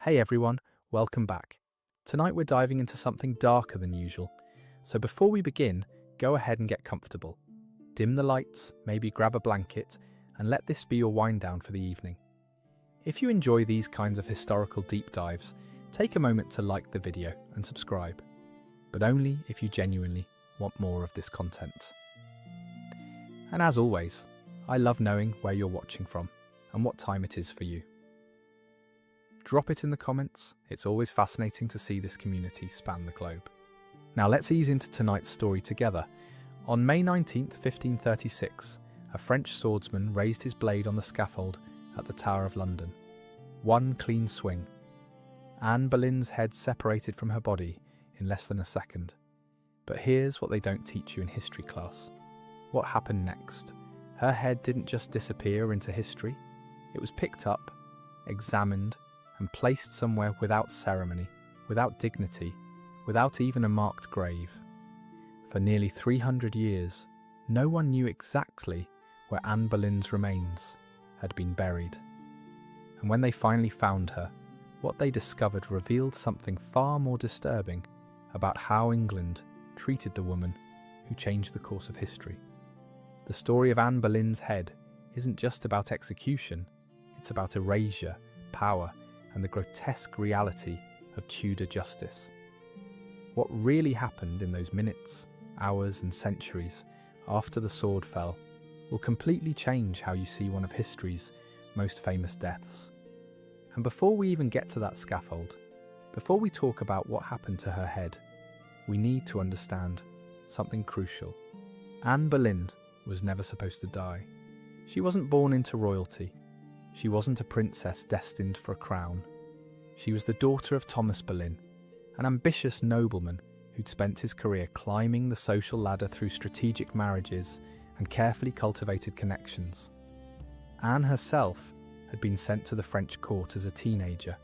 Hey everyone, welcome back. Tonight we're diving into something darker than usual. So before we begin, go ahead and get comfortable. Dim the lights, maybe grab a blanket, and let this be your wind down for the evening. If you enjoy these kinds of historical deep dives, take a moment to like the video and subscribe. But only if you genuinely want more of this content. And as always, I love knowing where you're watching from and what time it is for you. Drop it in the comments, it's always fascinating to see this community span the globe. Now let's ease into tonight's story together. On May 19th, 1536, a French swordsman raised his blade on the scaffold at the Tower of London. One clean swing. Anne Boleyn's head separated from her body in less than a second. But here's what they don't teach you in history class. What happened next? Her head didn't just disappear into history. It was picked up, examined, and placed somewhere without ceremony, without dignity, without even a marked grave. For nearly 300 years, no one knew exactly where Anne Boleyn's remains had been buried. And when they finally found her, what they discovered revealed something far more disturbing about how England treated the woman who changed the course of history. The story of Anne Boleyn's head isn't just about execution, it's about erasure, power, and the grotesque reality of Tudor justice. What really happened in those minutes, hours, and centuries after the sword fell will completely change how you see one of history's most famous deaths. And before we even get to that scaffold, before we talk about what happened to her head, we need to understand something crucial. Anne Boleyn was never supposed to die. She wasn't born into royalty. She wasn't a princess destined for a crown. She was the daughter of Thomas Boleyn, an ambitious nobleman who'd spent his career climbing the social ladder through strategic marriages and carefully cultivated connections. Anne herself had been sent to the French court as a teenager,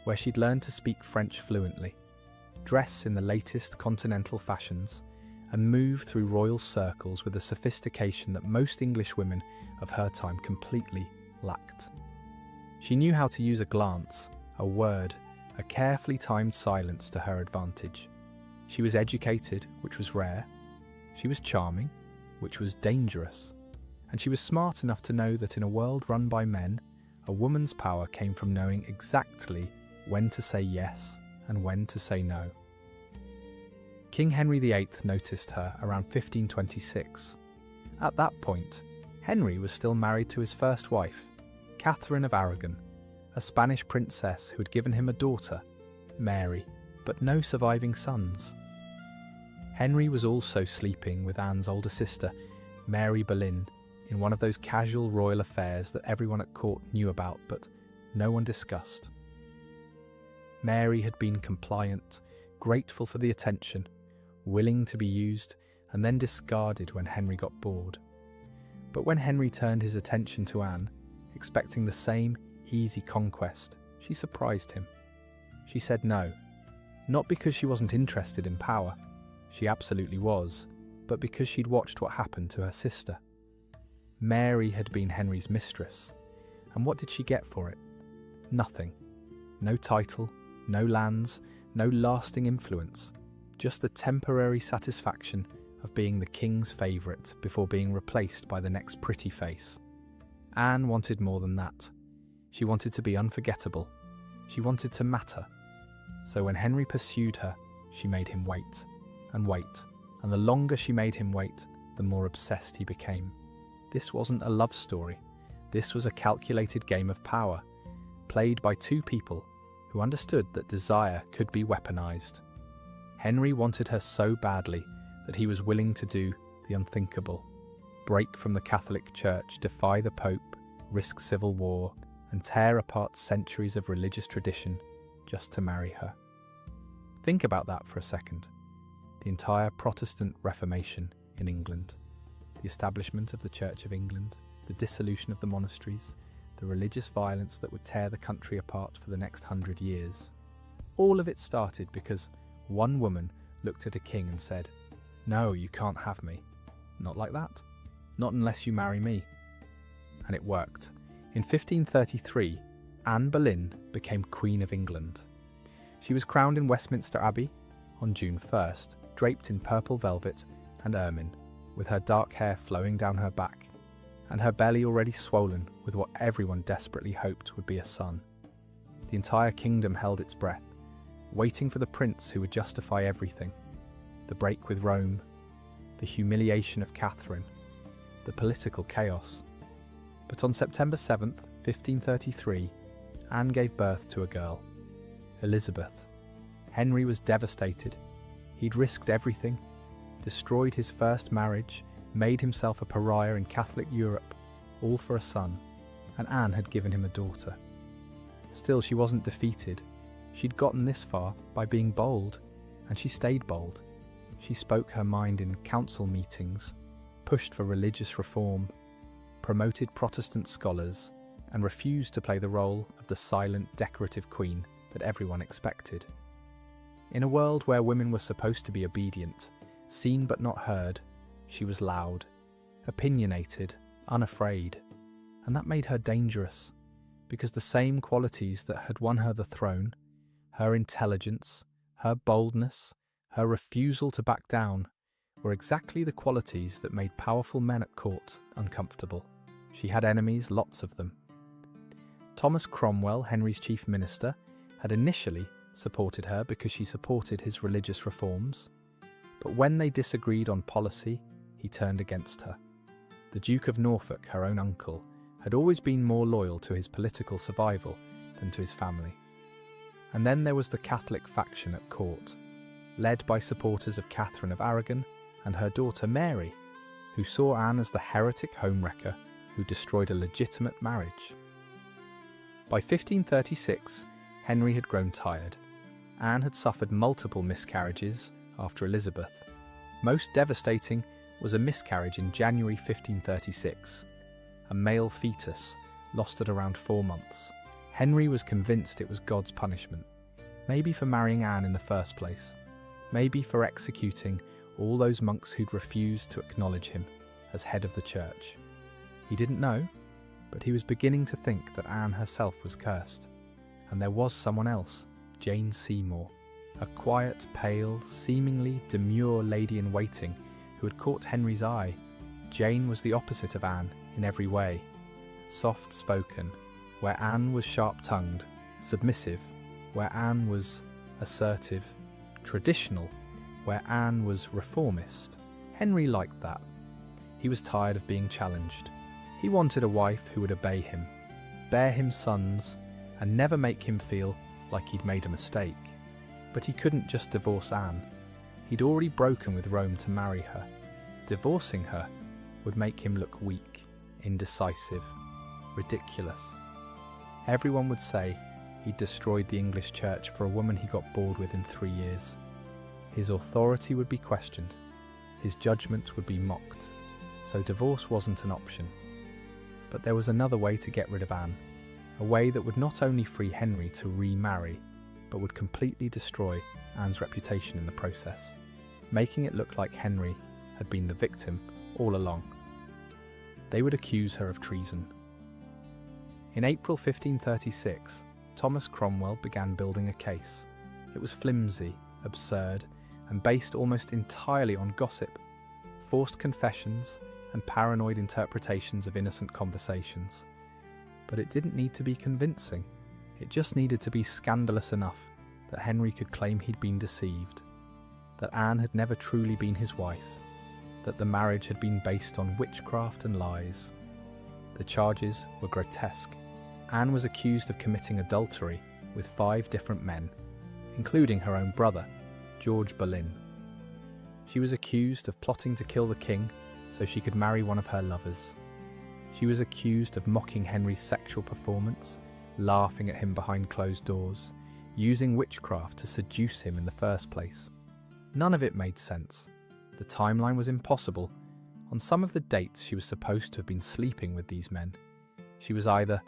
where she'd learned to speak French fluently, dress in the latest continental fashions, and move through royal circles with a sophistication that most English women of her time completely lacked. She knew how to use a glance, a word, a carefully timed silence to her advantage. She was educated, which was rare. She was charming, which was dangerous. And she was smart enough to know that in a world run by men, a woman's power came from knowing exactly when to say yes and when to say no. King Henry VIII noticed her around 1526. At that point, Henry was still married to his first wife, Catherine of Aragon, a Spanish princess who had given him a daughter, Mary, but no surviving sons. Henry was also sleeping with Anne's older sister, Mary Boleyn, in one of those casual royal affairs that everyone at court knew about but no one discussed. Mary had been compliant, grateful for the attention, willing to be used, and then discarded when Henry got bored. But when Henry turned his attention to Anne, expecting the same easy conquest, she surprised him. She said no, not because she wasn't interested in power, she absolutely was, but because she'd watched what happened to her sister. Mary had been Henry's mistress, and what did she get for it? Nothing. No title, no lands, no lasting influence, just the temporary satisfaction of being the king's favourite before being replaced by the next pretty face. Anne wanted more than that. She wanted to be unforgettable. She wanted to matter. So when Henry pursued her, she made him wait, and the longer she made him wait, the more obsessed he became. This wasn't a love story. This was a calculated game of power, played by two people who understood that desire could be weaponized. Henry wanted her so badly that he was willing to do the unthinkable, break from the Catholic Church, defy the Pope, risk civil war, and tear apart centuries of religious tradition just to marry her. Think about that for a second. The entire Protestant Reformation in England, the establishment of the Church of England, the dissolution of the monasteries, the religious violence that would tear the country apart for the next 100 years. All of it started because one woman looked at a king and said, "No, you can't have me. Not like that. Not unless you marry me." And it worked. In 1533, Anne Boleyn became Queen of England. She was crowned in Westminster Abbey on June 1st, draped in purple velvet and ermine, with her dark hair flowing down her back, and her belly already swollen with what everyone desperately hoped would be a son. The entire kingdom held its breath, waiting for the prince who would justify everything: the break with Rome, the humiliation of Catherine, the political chaos. But on September 7th, 1533, Anne gave birth to a girl, Elizabeth. Henry was devastated. He'd risked everything, destroyed his first marriage, made himself a pariah in Catholic Europe, all for a son, and Anne had given him a daughter. Still, she wasn't defeated. She'd gotten this far by being bold, and she stayed bold. She spoke her mind in council meetings, pushed for religious reform, promoted Protestant scholars, and refused to play the role of the silent, decorative queen that everyone expected. In a world where women were supposed to be obedient, seen but not heard, she was loud, opinionated, unafraid, and that made her dangerous, because the same qualities that had won her the throne, her intelligence, her boldness, her refusal to back down, were exactly the qualities that made powerful men at court uncomfortable. She had enemies, lots of them. Thomas Cromwell, Henry's chief minister, had initially supported her because she supported his religious reforms, but when they disagreed on policy, he turned against her. The Duke of Norfolk, her own uncle, had always been more loyal to his political survival than to his family. And then there was the Catholic faction at court, led by supporters of Catherine of Aragon and her daughter Mary, who saw Anne as the heretic homewrecker who destroyed a legitimate marriage. By 1536, Henry had grown tired. Anne had suffered multiple miscarriages after Elizabeth. Most devastating was a miscarriage in January 1536, a male fetus lost at around 4 months. Henry was convinced it was God's punishment, maybe for marrying Anne in the first place, maybe for executing all those monks who'd refused to acknowledge him as head of the church. He didn't know, but he was beginning to think that Anne herself was cursed. And there was someone else, Jane Seymour, a quiet, pale, seemingly demure lady-in-waiting who had caught Henry's eye. Jane was the opposite of Anne in every way. Soft-spoken, where Anne was sharp-tongued; submissive, where Anne was assertive; traditional, where Anne was reformist. Henry liked that. He was tired of being challenged. He wanted a wife who would obey him, bear him sons, and never make him feel like he'd made a mistake. But he couldn't just divorce Anne. He'd already broken with Rome to marry her. Divorcing her would make him look weak, indecisive, ridiculous. Everyone would say he'd destroyed the English church for a woman he got bored with in 3 years. His authority would be questioned. His judgment would be mocked. So divorce wasn't an option. But there was another way to get rid of Anne, a way that would not only free Henry to remarry, but would completely destroy Anne's reputation in the process, making it look like Henry had been the victim all along. They would accuse her of treason. In April 1536, Thomas Cromwell began building a case. It was flimsy, absurd, and based almost entirely on gossip, forced confessions, and paranoid interpretations of innocent conversations. But it didn't need to be convincing. It just needed to be scandalous enough that Henry could claim he'd been deceived, that Anne had never truly been his wife, that the marriage had been based on witchcraft and lies. The charges were grotesque. Anne was accused of committing adultery with 5 different men, including her own brother, George Boleyn. She was accused of plotting to kill the king so she could marry one of her lovers. She was accused of mocking Henry's sexual performance, laughing at him behind closed doors, using witchcraft to seduce him in the first place. None of it made sense. The timeline was impossible. On some of the dates, she was supposed to have been sleeping with these men. She was either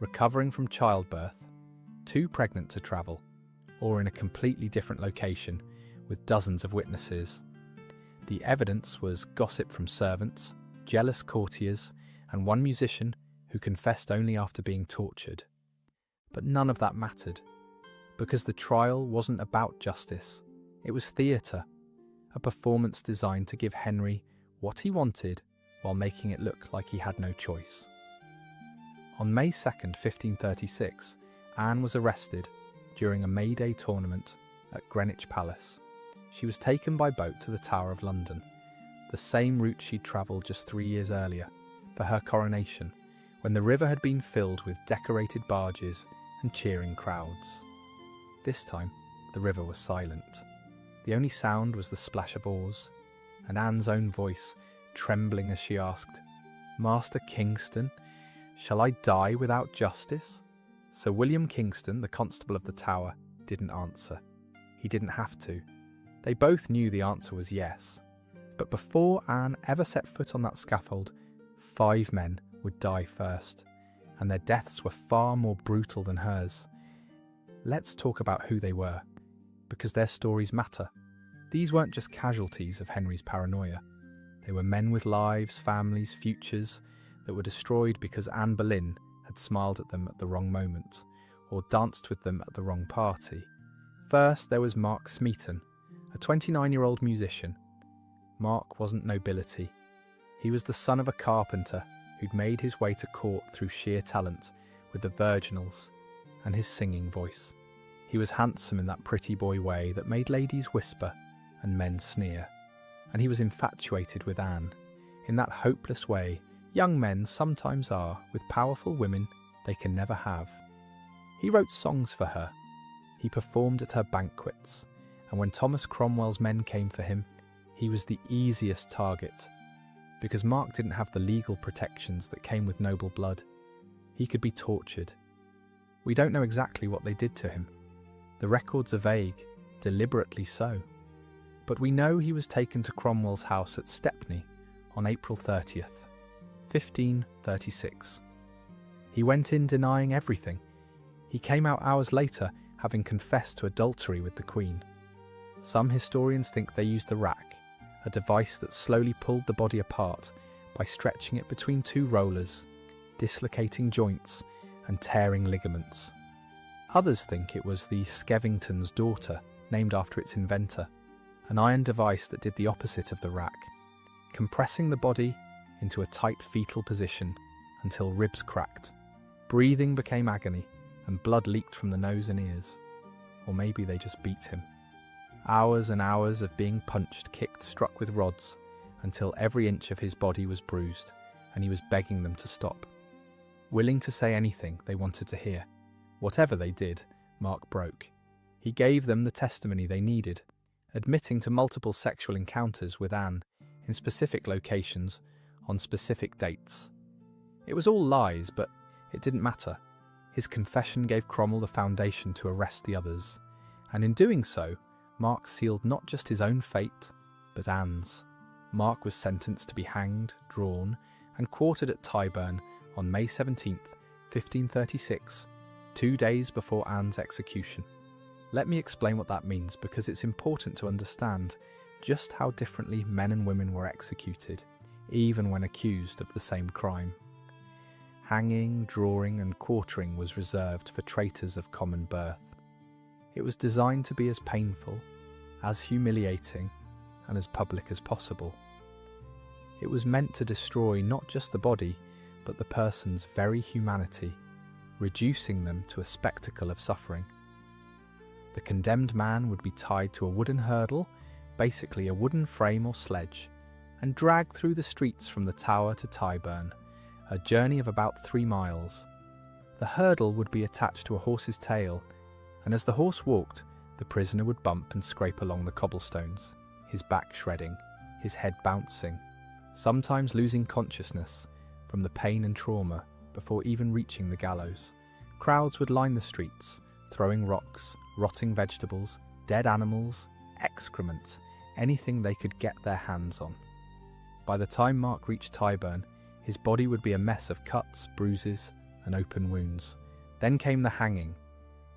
recovering from childbirth, too pregnant to travel, or in a completely different location with dozens of witnesses. The evidence was gossip from servants, jealous courtiers, and one musician who confessed only after being tortured. But none of that mattered, because the trial wasn't about justice. It was theatre, a performance designed to give Henry what he wanted while making it look like he had no choice. On May 2nd, 1536, Anne was arrested during a May Day tournament at Greenwich Palace. She was taken by boat to the Tower of London, the same route she'd travelled just 3 years earlier for her coronation, when the river had been filled with decorated barges and cheering crowds. This time, the river was silent. The only sound was the splash of oars, and Anne's own voice trembling as she asked, "Master Kingston, shall I die without justice?" Sir William Kingston, the constable of the Tower, didn't answer. He didn't have to. They both knew the answer was yes. But before Anne ever set foot on that scaffold, 5 men would die first, and their deaths were far more brutal than hers. Let's talk about who they were, because their stories matter. These weren't just casualties of Henry's paranoia. They were men with lives, families, futures that were destroyed because Anne Boleyn had smiled at them at the wrong moment, or danced with them at the wrong party. First, there was Mark Smeaton, a 29-year-old musician. Mark wasn't nobility. He was the son of a carpenter who'd made his way to court through sheer talent with the virginals and his singing voice. He was handsome in that pretty boy way that made ladies whisper and men sneer. And he was infatuated with Anne, in that hopeless way young men sometimes are with powerful women they can never have. He wrote songs for her. He performed at her banquets, and when Thomas Cromwell's men came for him, he was the easiest target. Because Mark didn't have the legal protections that came with noble blood, he could be tortured. We don't know exactly what they did to him. The records are vague, deliberately so. But we know he was taken to Cromwell's house at Stepney on April 30th, 1536. He went in denying everything. He came out hours later having confessed to adultery with the Queen. Some historians think they used the rack, a device that slowly pulled the body apart by stretching it between 2 rollers, dislocating joints and tearing ligaments. Others think it was the Skevington's daughter, named after its inventor, an iron device that did the opposite of the rack, compressing the body into a tight fetal position until ribs cracked. Breathing became agony and blood leaked from the nose and ears. Or maybe they just beat him. Hours and hours of being punched, kicked, struck with rods, until every inch of his body was bruised, and he was begging them to stop. Willing to say anything they wanted to hear. Whatever they did, Mark broke. He gave them the testimony they needed, admitting to multiple sexual encounters with Anne in specific locations on specific dates. It was all lies, but it didn't matter. His confession gave Cromwell the foundation to arrest the others, and in doing so, Mark sealed not just his own fate, but Anne's. Mark was sentenced to be hanged, drawn, and quartered at Tyburn on May 17th, 1536, 2 days before Anne's execution. Let me explain what that means, because it's important to understand just how differently men and women were executed, even when accused of the same crime. Hanging, drawing, and quartering was reserved for traitors of common birth. It was designed to be as painful, as humiliating, and as public as possible. It was meant to destroy not just the body, but the person's very humanity, reducing them to a spectacle of suffering. The condemned man would be tied to a wooden hurdle, basically a wooden frame or sledge, and dragged through the streets from the Tower to Tyburn, a journey of about 3 miles. The hurdle would be attached to a horse's tail, and as the horse walked, the prisoner would bump and scrape along the cobblestones, his back shredding, his head bouncing, sometimes losing consciousness from the pain and trauma before even reaching the gallows. Crowds would line the streets, throwing rocks, rotting vegetables, dead animals, excrement, anything they could get their hands on. By the time Mark reached Tyburn, his body would be a mess of cuts, bruises, and open wounds. Then came the hanging.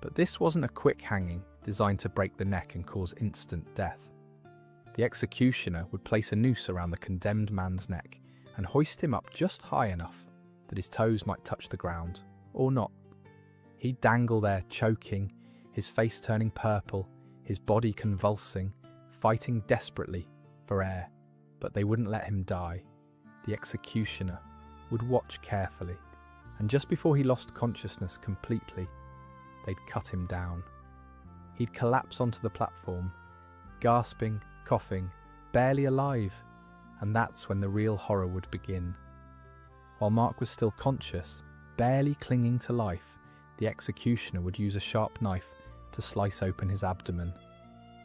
But this wasn't a quick hanging designed to break the neck and cause instant death. The executioner would place a noose around the condemned man's neck and hoist him up just high enough that his toes might touch the ground, or not. He'd dangle there, choking, his face turning purple, his body convulsing, fighting desperately for air. But they wouldn't let him die. The executioner would watch carefully, and just before he lost consciousness completely, they'd cut him down. He'd collapse onto the platform, gasping, coughing, barely alive, and that's when the real horror would begin. While Mark was still conscious, barely clinging to life, the executioner would use a sharp knife to slice open his abdomen.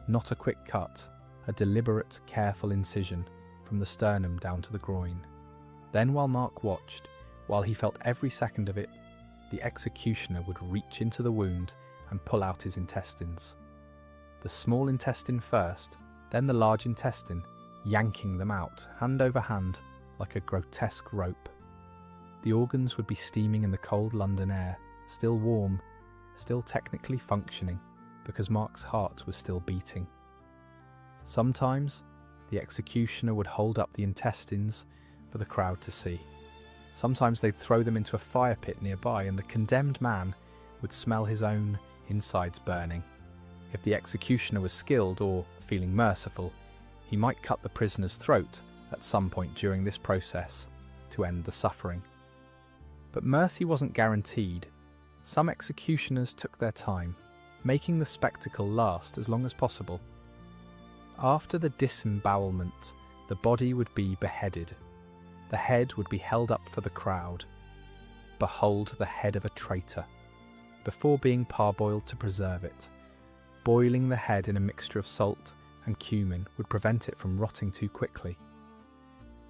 Not a quick cut, a deliberate, careful incision from the sternum down to the groin. Then while Mark watched, while he felt every second of it, the executioner would reach into the wound and pull out his intestines. The small intestine first, then the large intestine, yanking them out, hand over hand, like a grotesque rope. The organs would be steaming in the cold London air, still warm, still technically functioning, because Mark's heart was still beating. Sometimes, the executioner would hold up the intestines for the crowd to see. Sometimes they'd throw them into a fire pit nearby, and the condemned man would smell his own insides burning. If the executioner was skilled or feeling merciful, he might cut the prisoner's throat at some point during this process to end the suffering. But mercy wasn't guaranteed. Some executioners took their time, making the spectacle last as long as possible. After the disembowelment, the body would be beheaded. The head would be held up for the crowd. Behold the head of a traitor, before being parboiled to preserve it. Boiling the head in a mixture of salt and cumin would prevent it from rotting too quickly.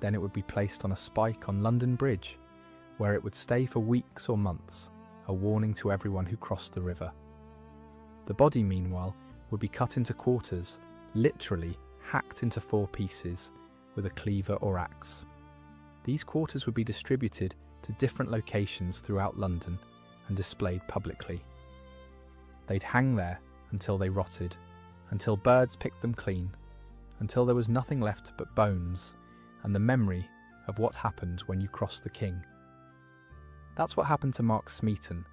Then it would be placed on a spike on London Bridge, where it would stay for weeks or months, a warning to everyone who crossed the river. The body, meanwhile, would be cut into quarters, literally hacked into 4 pieces with a cleaver or axe. These quarters would be distributed to different locations throughout London and displayed publicly. They'd hang there until they rotted, until birds picked them clean, until there was nothing left but bones and the memory of what happened when you crossed the king. That's what happened to Mark Smeaton,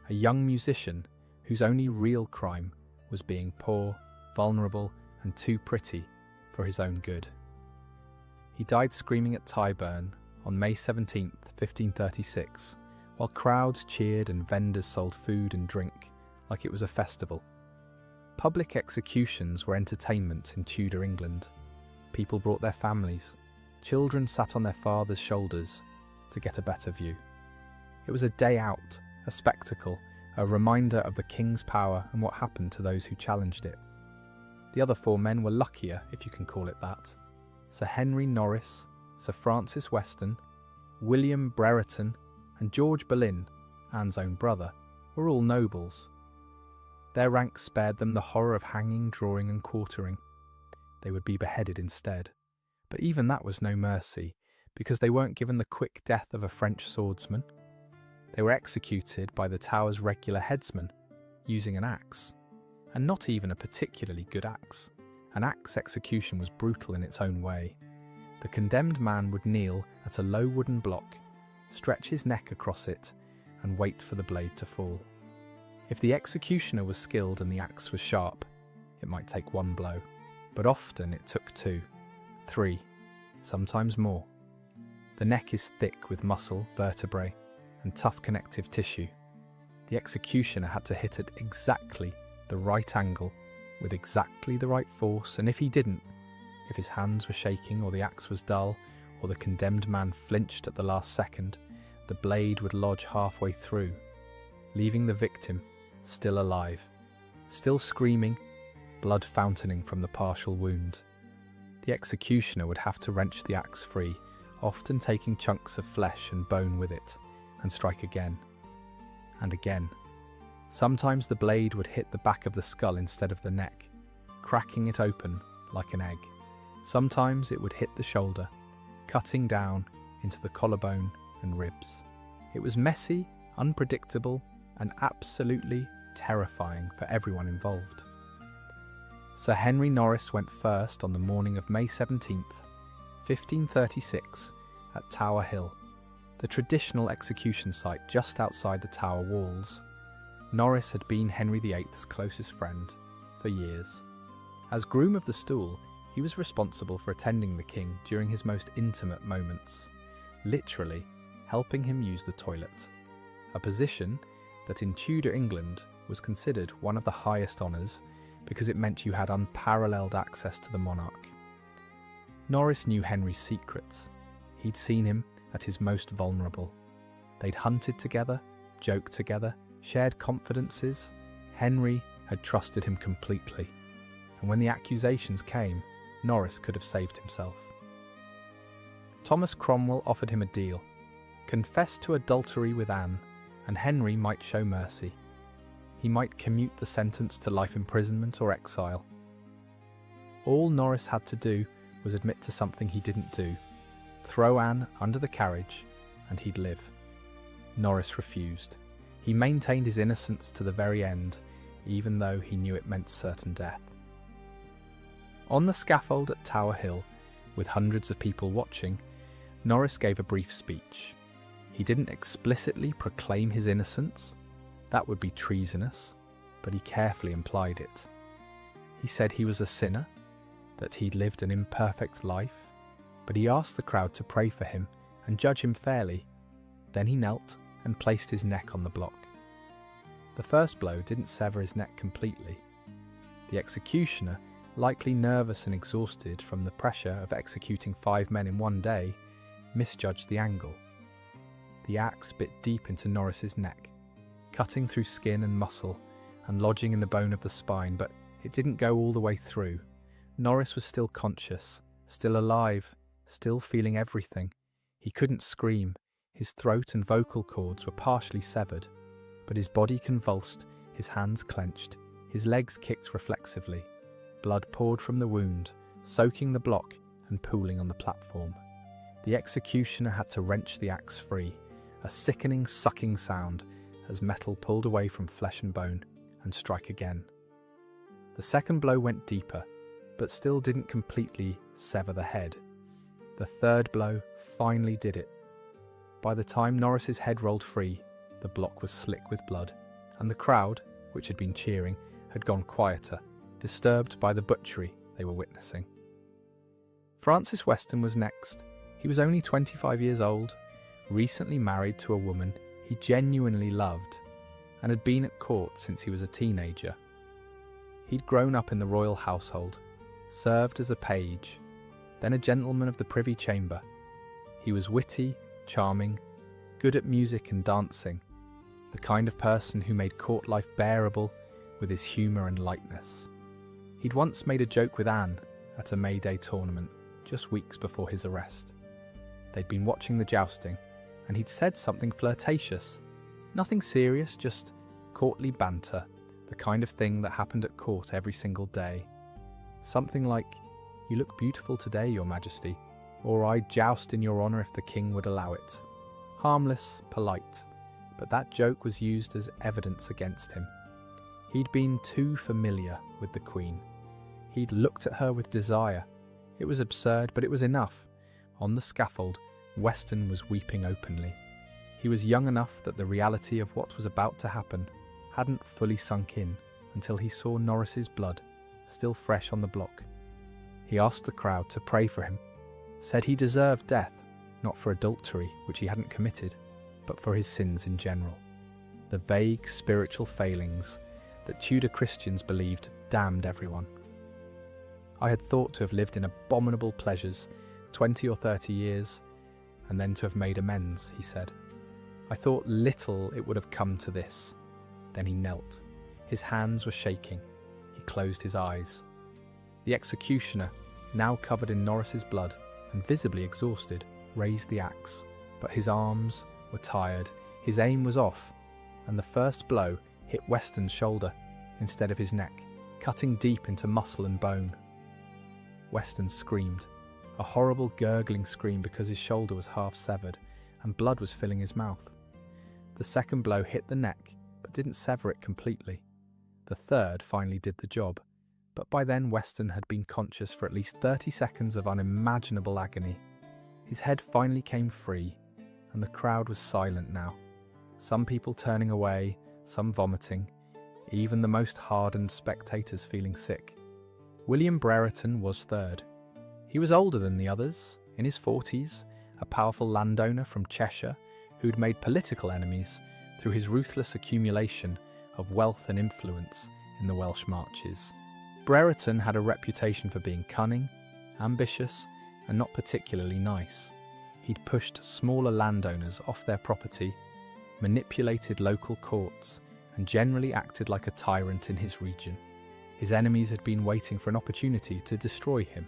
a young musician whose only real crime was being poor, vulnerable, and too pretty for his own good. He died screaming at Tyburn on May 17, 1536, while crowds cheered and vendors sold food and drink like it was a festival. Public executions were entertainment in Tudor England. People brought their families. Children sat on their fathers' shoulders to get a better view. It was a day out, a spectacle, a reminder of the king's power and what happened to those who challenged it. The other 4 men were luckier, if you can call it that. Sir Henry Norris, Sir Francis Weston, William Brereton, and George Boleyn, Anne's own brother, were all nobles. Their rank spared them the horror of hanging, drawing, and quartering. They would be beheaded instead. But even that was no mercy, because they weren't given the quick death of a French swordsman. They were executed by the Tower's regular headsman, using an axe. And not even a particularly good axe. An axe execution was brutal in its own way. The condemned man would kneel at a low wooden block, stretch his neck across it, and wait for the blade to fall. If the executioner was skilled and the axe was sharp, it might take 1 blow, but often it took 2, 3, sometimes more. The neck is thick with muscle, vertebrae, and tough connective tissue. The executioner had to hit at exactly the right angle, with exactly the right force, and if he didn't, if his hands were shaking or the axe was dull, or the condemned man flinched at the last second, the blade would lodge halfway through, leaving the victim still alive, still screaming, blood fountaining from the partial wound. The executioner would have to wrench the axe free, often taking chunks of flesh and bone with it, and strike again, and again. Sometimes the blade would hit the back of the skull instead of the neck, cracking it open like an egg. Sometimes it would hit the shoulder, cutting down into the collarbone and ribs. It was messy, unpredictable, and absolutely terrifying for everyone involved. Sir Henry Norris went first on the morning of May 17th, 1536, at Tower Hill, the traditional execution site just outside the Tower walls. Norris had been Henry VIII's closest friend for years. As groom of the stool, he was responsible for attending the king during his most intimate moments, literally helping him use the toilet, a position that in Tudor England was considered one of the highest honours because it meant you had unparalleled access to the monarch. Norris knew Henry's secrets. He'd seen him at his most vulnerable. They'd hunted together, joked together, shared confidences. Henry had trusted him completely. And when the accusations came, Norris could have saved himself. Thomas Cromwell offered him a deal. Confess to adultery with Anne, and Henry might show mercy. He might commute the sentence to life imprisonment or exile. All Norris had to do was admit to something he didn't do, throw Anne under the carriage, and he'd live. Norris refused. He maintained his innocence to the very end, even though he knew it meant certain death. On the scaffold at Tower Hill, with hundreds of people watching, Norris gave a brief speech. He didn't explicitly proclaim his innocence. That would be treasonous, but he carefully implied it. He said he was a sinner, that he'd lived an imperfect life, but he asked the crowd to pray for him and judge him fairly. Then he knelt and placed his neck on the block. The first blow didn't sever his neck completely. The executioner, likely nervous and exhausted from the pressure of executing 5 men in one day, misjudged the angle. The axe bit deep into Norris's neck, cutting through skin and muscle and lodging in the bone of the spine, but it didn't go all the way through. Norris was still conscious, still alive, still feeling everything. He couldn't scream. His throat and vocal cords were partially severed, but his body convulsed, his hands clenched, his legs kicked reflexively. Blood poured from the wound, soaking the block and pooling on the platform. The executioner had to wrench the axe free, a sickening, sucking sound as metal pulled away from flesh and bone, and strike again. The second blow went deeper, but still didn't completely sever the head. The third blow finally did it. By the time Norris's head rolled free, the block was slick with blood, and the crowd, which had been cheering, had gone quieter, disturbed by the butchery they were witnessing. Francis Weston was next. He was only 25 years old, recently married to a woman he genuinely loved, and had been at court since he was a teenager. He'd grown up in the royal household, served as a page, then a gentleman of the Privy Chamber. He was witty, charming, good at music and dancing, the kind of person who made court life bearable with his humour and lightness. He'd once made a joke with Anne at a May Day tournament, just weeks before his arrest. They'd been watching the jousting, and he'd said something flirtatious. Nothing serious, just courtly banter, the kind of thing that happened at court every single day. Something like, "You look beautiful today, Your Majesty," or "I'd joust in your honour if the king would allow it." Harmless, polite, but that joke was used as evidence against him. He'd been too familiar with the Queen. He'd looked at her with desire. It was absurd, but it was enough. On the scaffold, Weston was weeping openly. He was young enough that the reality of what was about to happen hadn't fully sunk in until he saw Norris's blood, still fresh on the block. He asked the crowd to pray for him, said he deserved death, not for adultery, which he hadn't committed, but for his sins in general. The vague spiritual failings that Tudor Christians believed damned everyone. "I had thought to have lived in abominable pleasures 20 or 30 years, and then to have made amends," he said. "I thought little it would have come to this." Then he knelt. His hands were shaking. He closed his eyes. The executioner, now covered in Norris's blood and visibly exhausted, raised the axe, but his arms were tired, his aim was off, and the first blow hit Weston's shoulder instead of his neck, cutting deep into muscle and bone. Weston screamed, a horrible gurgling scream because his shoulder was half severed and blood was filling his mouth. The second blow hit the neck, but didn't sever it completely. The third finally did the job, but by then Weston had been conscious for at least 30 seconds of unimaginable agony. His head finally came free, and the crowd was silent now, some people turning away, some vomiting, even the most hardened spectators feeling sick. William Brereton was third. He was older than the others, in his 40s, a powerful landowner from Cheshire who'd made political enemies through his ruthless accumulation of wealth and influence in the Welsh marches. Brereton had a reputation for being cunning, ambitious, and not particularly nice. He'd pushed smaller landowners off their property, manipulated local courts, and generally acted like a tyrant in his region. His enemies had been waiting for an opportunity to destroy him,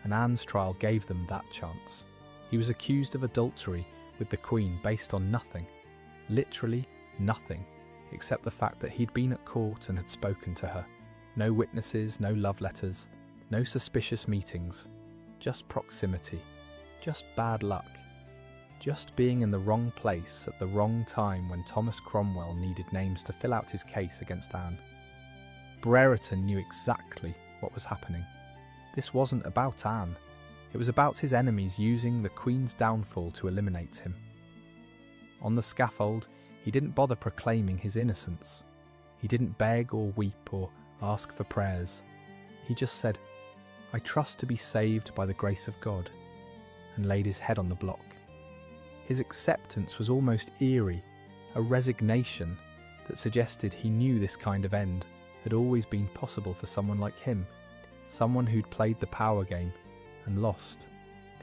and Anne's trial gave them that chance. He was accused of adultery with the Queen based on nothing, literally nothing, except the fact that he'd been at court and had spoken to her. No witnesses, no love letters, no suspicious meetings, just proximity, just bad luck, just being in the wrong place at the wrong time when Thomas Cromwell needed names to fill out his case against Anne. Brereton knew exactly what was happening. This wasn't about Anne. It was about his enemies using the Queen's downfall to eliminate him. On the scaffold, he didn't bother proclaiming his innocence. He didn't beg or weep or ask for prayers. He just said, "I trust to be saved by the grace of God," and laid his head on the block. His acceptance was almost eerie, a resignation that suggested he knew this kind of end had always been possible for someone like him, someone who'd played the power game and lost.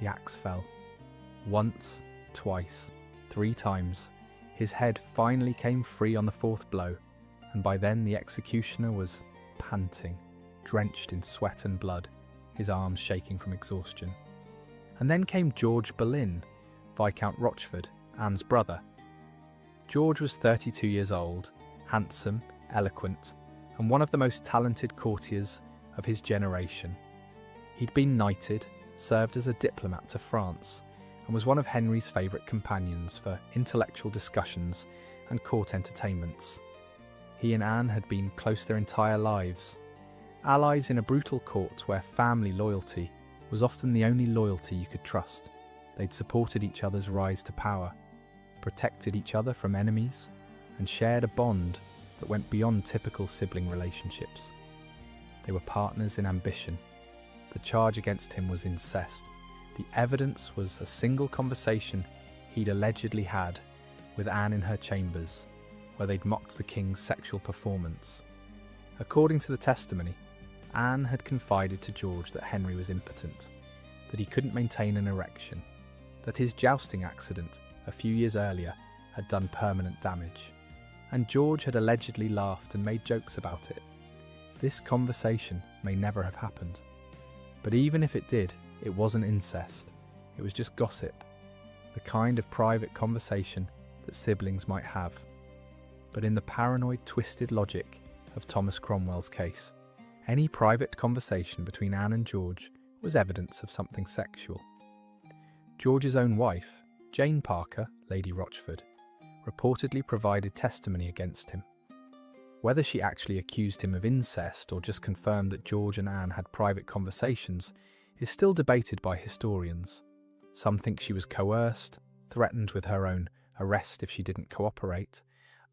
The axe fell. Once, twice, 3 times. His head finally came free on the 4th blow, and by then the executioner was panting, drenched in sweat and blood, his arms shaking from exhaustion. And then came George Boleyn, Viscount Rochford, Anne's brother. George was 32 years old, handsome, eloquent, and one of the most talented courtiers of his generation. He'd been knighted, served as a diplomat to France, and was one of Henry's favourite companions for intellectual discussions and court entertainments. He and Anne had been close their entire lives, allies in a brutal court where family loyalty was often the only loyalty you could trust. They'd supported each other's rise to power, protected each other from enemies, and shared a bond that went beyond typical sibling relationships. They were partners in ambition. The charge against him was incest. The evidence was a single conversation he'd allegedly had with Anne in her chambers, where they'd mocked the king's sexual performance. According to the testimony, Anne had confided to George that Henry was impotent, that he couldn't maintain an erection, that his jousting accident a few years earlier had done permanent damage, and George had allegedly laughed and made jokes about it. This conversation may never have happened. But even if it did, it wasn't incest. It was just gossip, the kind of private conversation that siblings might have. But in the paranoid, twisted logic of Thomas Cromwell's case, any private conversation between Anne and George was evidence of something sexual. George's own wife, Jane Parker, Lady Rochford, reportedly provided testimony against him. Whether she actually accused him of incest or just confirmed that George and Anne had private conversations is still debated by historians. Some think she was coerced, threatened with her own arrest if she didn't cooperate.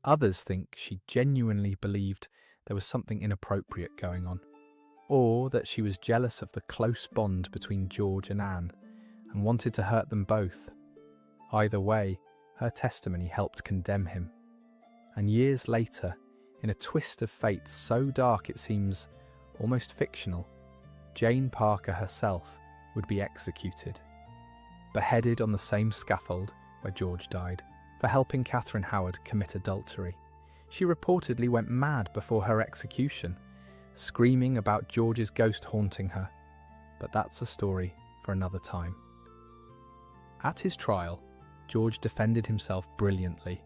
Others think she genuinely believed there was something inappropriate going on, or that she was jealous of the close bond between George and Anne and wanted to hurt them both. Either way, her testimony helped condemn him. And years later, in a twist of fate so dark it seems almost fictional, Jane Parker herself would be executed, beheaded on the same scaffold where George died, for helping Catherine Howard commit adultery. She reportedly went mad before her execution, screaming about George's ghost haunting her. But that's a story for another time. At his trial, George defended himself brilliantly.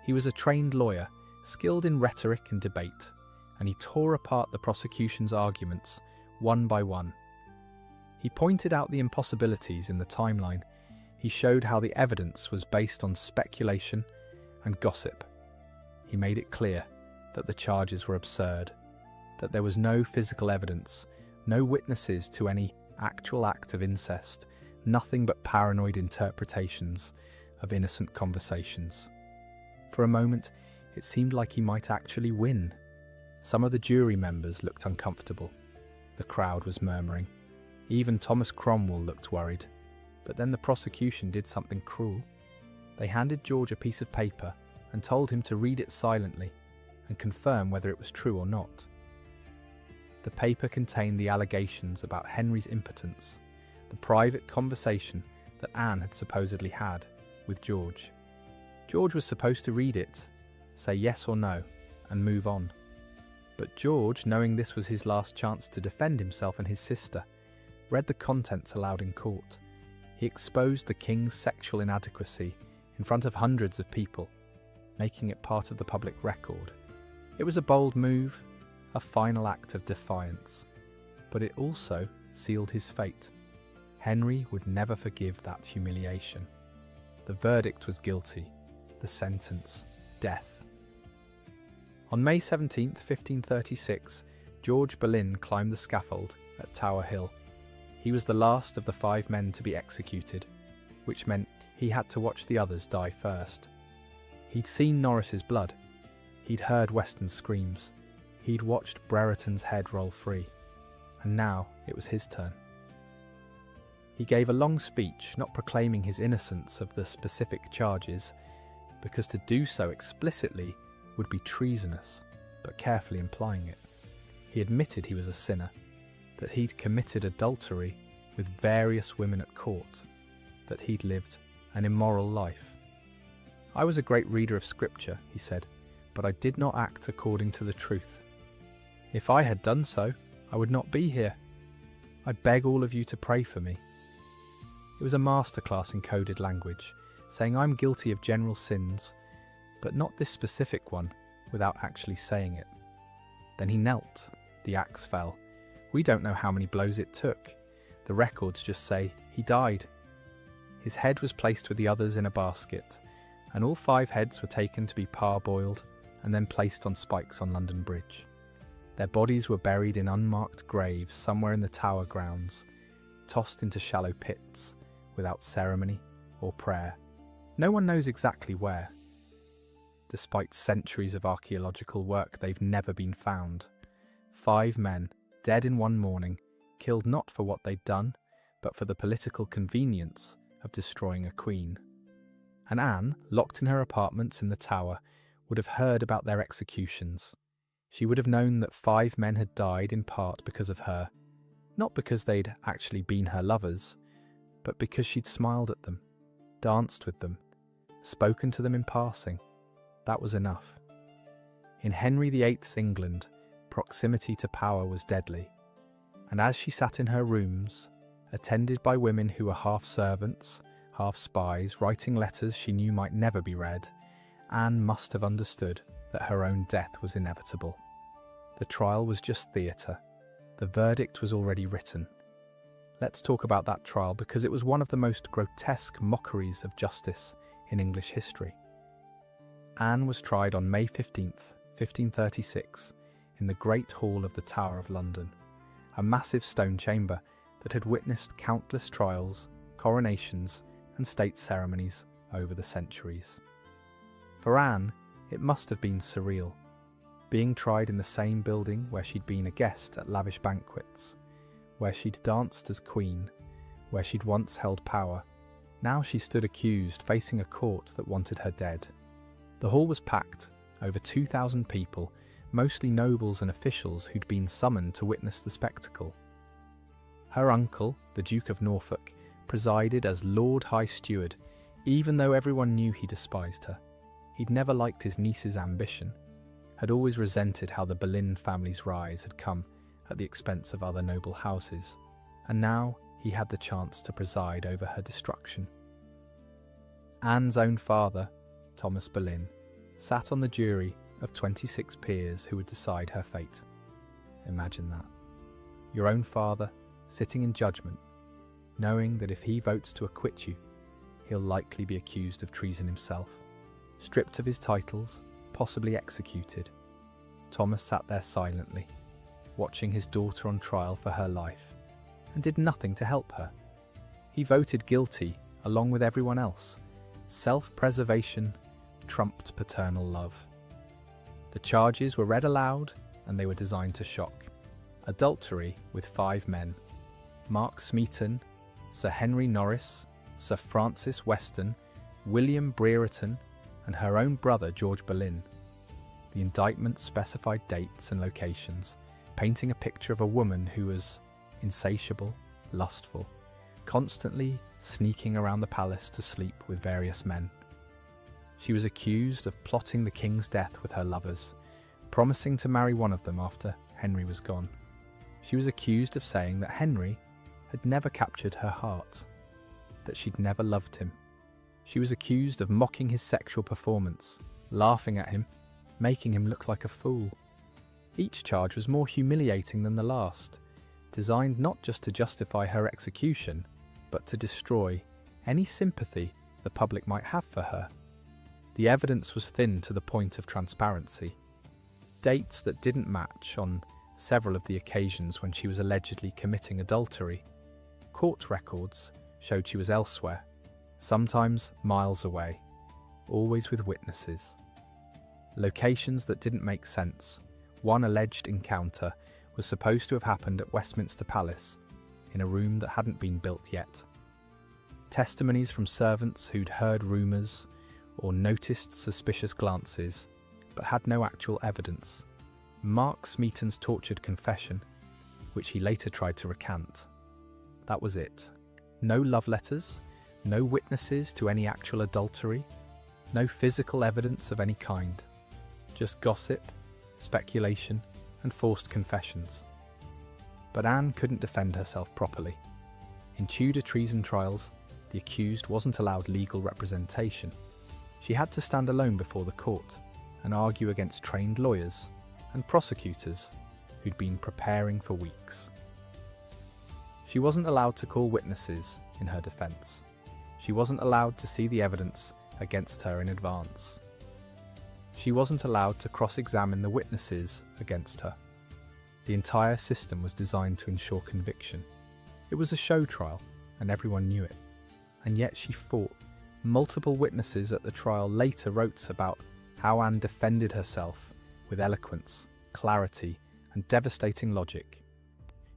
He was a trained lawyer, skilled in rhetoric and debate, and he tore apart the prosecution's arguments one by one. He pointed out the impossibilities in the timeline. He showed how the evidence was based on speculation and gossip. He made it clear that the charges were absurd, that there was no physical evidence, no witnesses to any actual act of incest, nothing but paranoid interpretations of innocent conversations. For a moment, It seemed like he might actually win. Some of the jury members looked uncomfortable. The crowd was murmuring. Even Thomas Cromwell looked worried. But then the prosecution did something cruel. They handed George a piece of paper and told him to read it silently and confirm whether it was true or not. The paper contained the allegations about Henry's impotence, the private conversation that Anne had supposedly had with George. George was supposed to read it, say yes or no, and move on. But George, knowing this was his last chance to defend himself and his sister, read the contents aloud in court. He exposed the king's sexual inadequacy in front of hundreds of people, making it part of the public record. It was a bold move, a final act of defiance, but it also sealed his fate. Henry would never forgive that humiliation. The verdict was guilty, the sentence, death. On May 17, 1536, George Boleyn climbed the scaffold at Tower Hill. He was the last of the 5 men to be executed, which meant he had to watch the others die first. He'd seen Norris's blood. He'd heard Weston's screams. He'd watched Brereton's head roll free. And now it was his turn. He gave a long speech, not proclaiming his innocence of the specific charges, because to do so explicitly would be treasonous, but carefully implying it. He admitted he was a sinner, that he'd committed adultery with various women at court, that he'd lived an immoral life. I was a great reader of scripture, he said, but I did not act according to the truth. If I had done so, I would not be here. I beg all of you to pray for me. It was a masterclass in coded language, saying I'm guilty of general sins, but not this specific one, without actually saying it. Then he knelt. The axe fell. We don't know how many blows it took. The records just say he died. His head was placed with the others in a basket, and all 5 heads were taken to be parboiled and then placed on spikes on London Bridge. Their bodies were buried in unmarked graves somewhere in the Tower grounds, tossed into shallow pits, without ceremony or prayer. No one knows exactly where. Despite centuries of archaeological work, they've never been found. 5 men, dead in one morning, killed not for what they'd done, but for the political convenience of destroying a queen. And Anne, locked in her apartments in the Tower, would have heard about their executions. She would have known that 5 men had died in part because of her, not because they'd actually been her lovers, but because she'd smiled at them, danced with them, spoken to them in passing. That was enough. In Henry VIII's England, proximity to power was deadly, and as she sat in her rooms, attended by women who were half servants, half spies, writing letters she knew might never be read, Anne must have understood that her own death was inevitable. The trial was just theatre. The verdict was already written. Let's talk about that trial because it was one of the most grotesque mockeries of justice in English history. Anne was tried on May 15th, 1536, in the Great Hall of the Tower of London, a massive stone chamber that had witnessed countless trials, coronations, and state ceremonies over the centuries. For Anne, it must have been surreal, being tried in the same building where she'd been a guest at lavish banquets, where she'd danced as queen, where she'd once held power. Now she stood accused, facing a court that wanted her dead. The hall was packed, over 2,000 people, mostly nobles and officials who'd been summoned to witness the spectacle. Her uncle, the Duke of Norfolk, presided as Lord High Steward, even though everyone knew he despised her. He'd never liked his niece's ambition, had always resented how the Boleyn family's rise had come at the expense of other noble houses, and now he had the chance to preside over her destruction. Anne's own father, Thomas Boleyn, sat on the jury of 26 peers who would decide her fate. Imagine that. Your own father sitting in judgment, knowing that if he votes to acquit you, he'll likely be accused of treason himself, stripped of his titles, possibly executed. Thomas sat there silently, watching his daughter on trial for her life, and did nothing to help her. He voted guilty along with everyone else. Self-preservation trumped paternal love. The charges were read aloud, and they were designed to shock. Adultery with 5 men: Mark Smeaton, Sir Henry Norris, Sir Francis Weston, William Brereton, and her own brother George Boleyn. The indictment specified dates and locations, painting a picture of a woman who was insatiable, lustful, constantly sneaking around the palace to sleep with various men. She was accused of plotting the king's death with her lovers, promising to marry one of them after Henry was gone. She was accused of saying that Henry had never captured her heart, that she'd never loved him. She was accused of mocking his sexual performance, laughing at him, making him look like a fool. Each charge was more humiliating than the last, designed not just to justify her execution, but to destroy any sympathy the public might have for her. The evidence was thin to the point of transparency. Dates that didn't match on several of the occasions when she was allegedly committing adultery. Court records showed she was elsewhere, sometimes miles away, always with witnesses. Locations that didn't make sense. One alleged encounter was supposed to have happened at Westminster Palace, in a room that hadn't been built yet. Testimonies from servants who'd heard rumours or noticed suspicious glances, but had no actual evidence. Mark Smeaton's tortured confession, which he later tried to recant. That was it. No love letters, no witnesses to any actual adultery, no physical evidence of any kind. Just gossip, speculation, and forced confessions. But Anne couldn't defend herself properly. In Tudor treason trials, the accused wasn't allowed legal representation. She had to stand alone before the court and argue against trained lawyers and prosecutors who'd been preparing for weeks. She wasn't allowed to call witnesses in her defence. She wasn't allowed to see the evidence against her in advance. She wasn't allowed to cross-examine the witnesses against her. The entire system was designed to ensure conviction. It was a show trial, and everyone knew it. And yet she fought. Multiple witnesses at the trial later wrote about how Anne defended herself with eloquence, clarity, and devastating logic.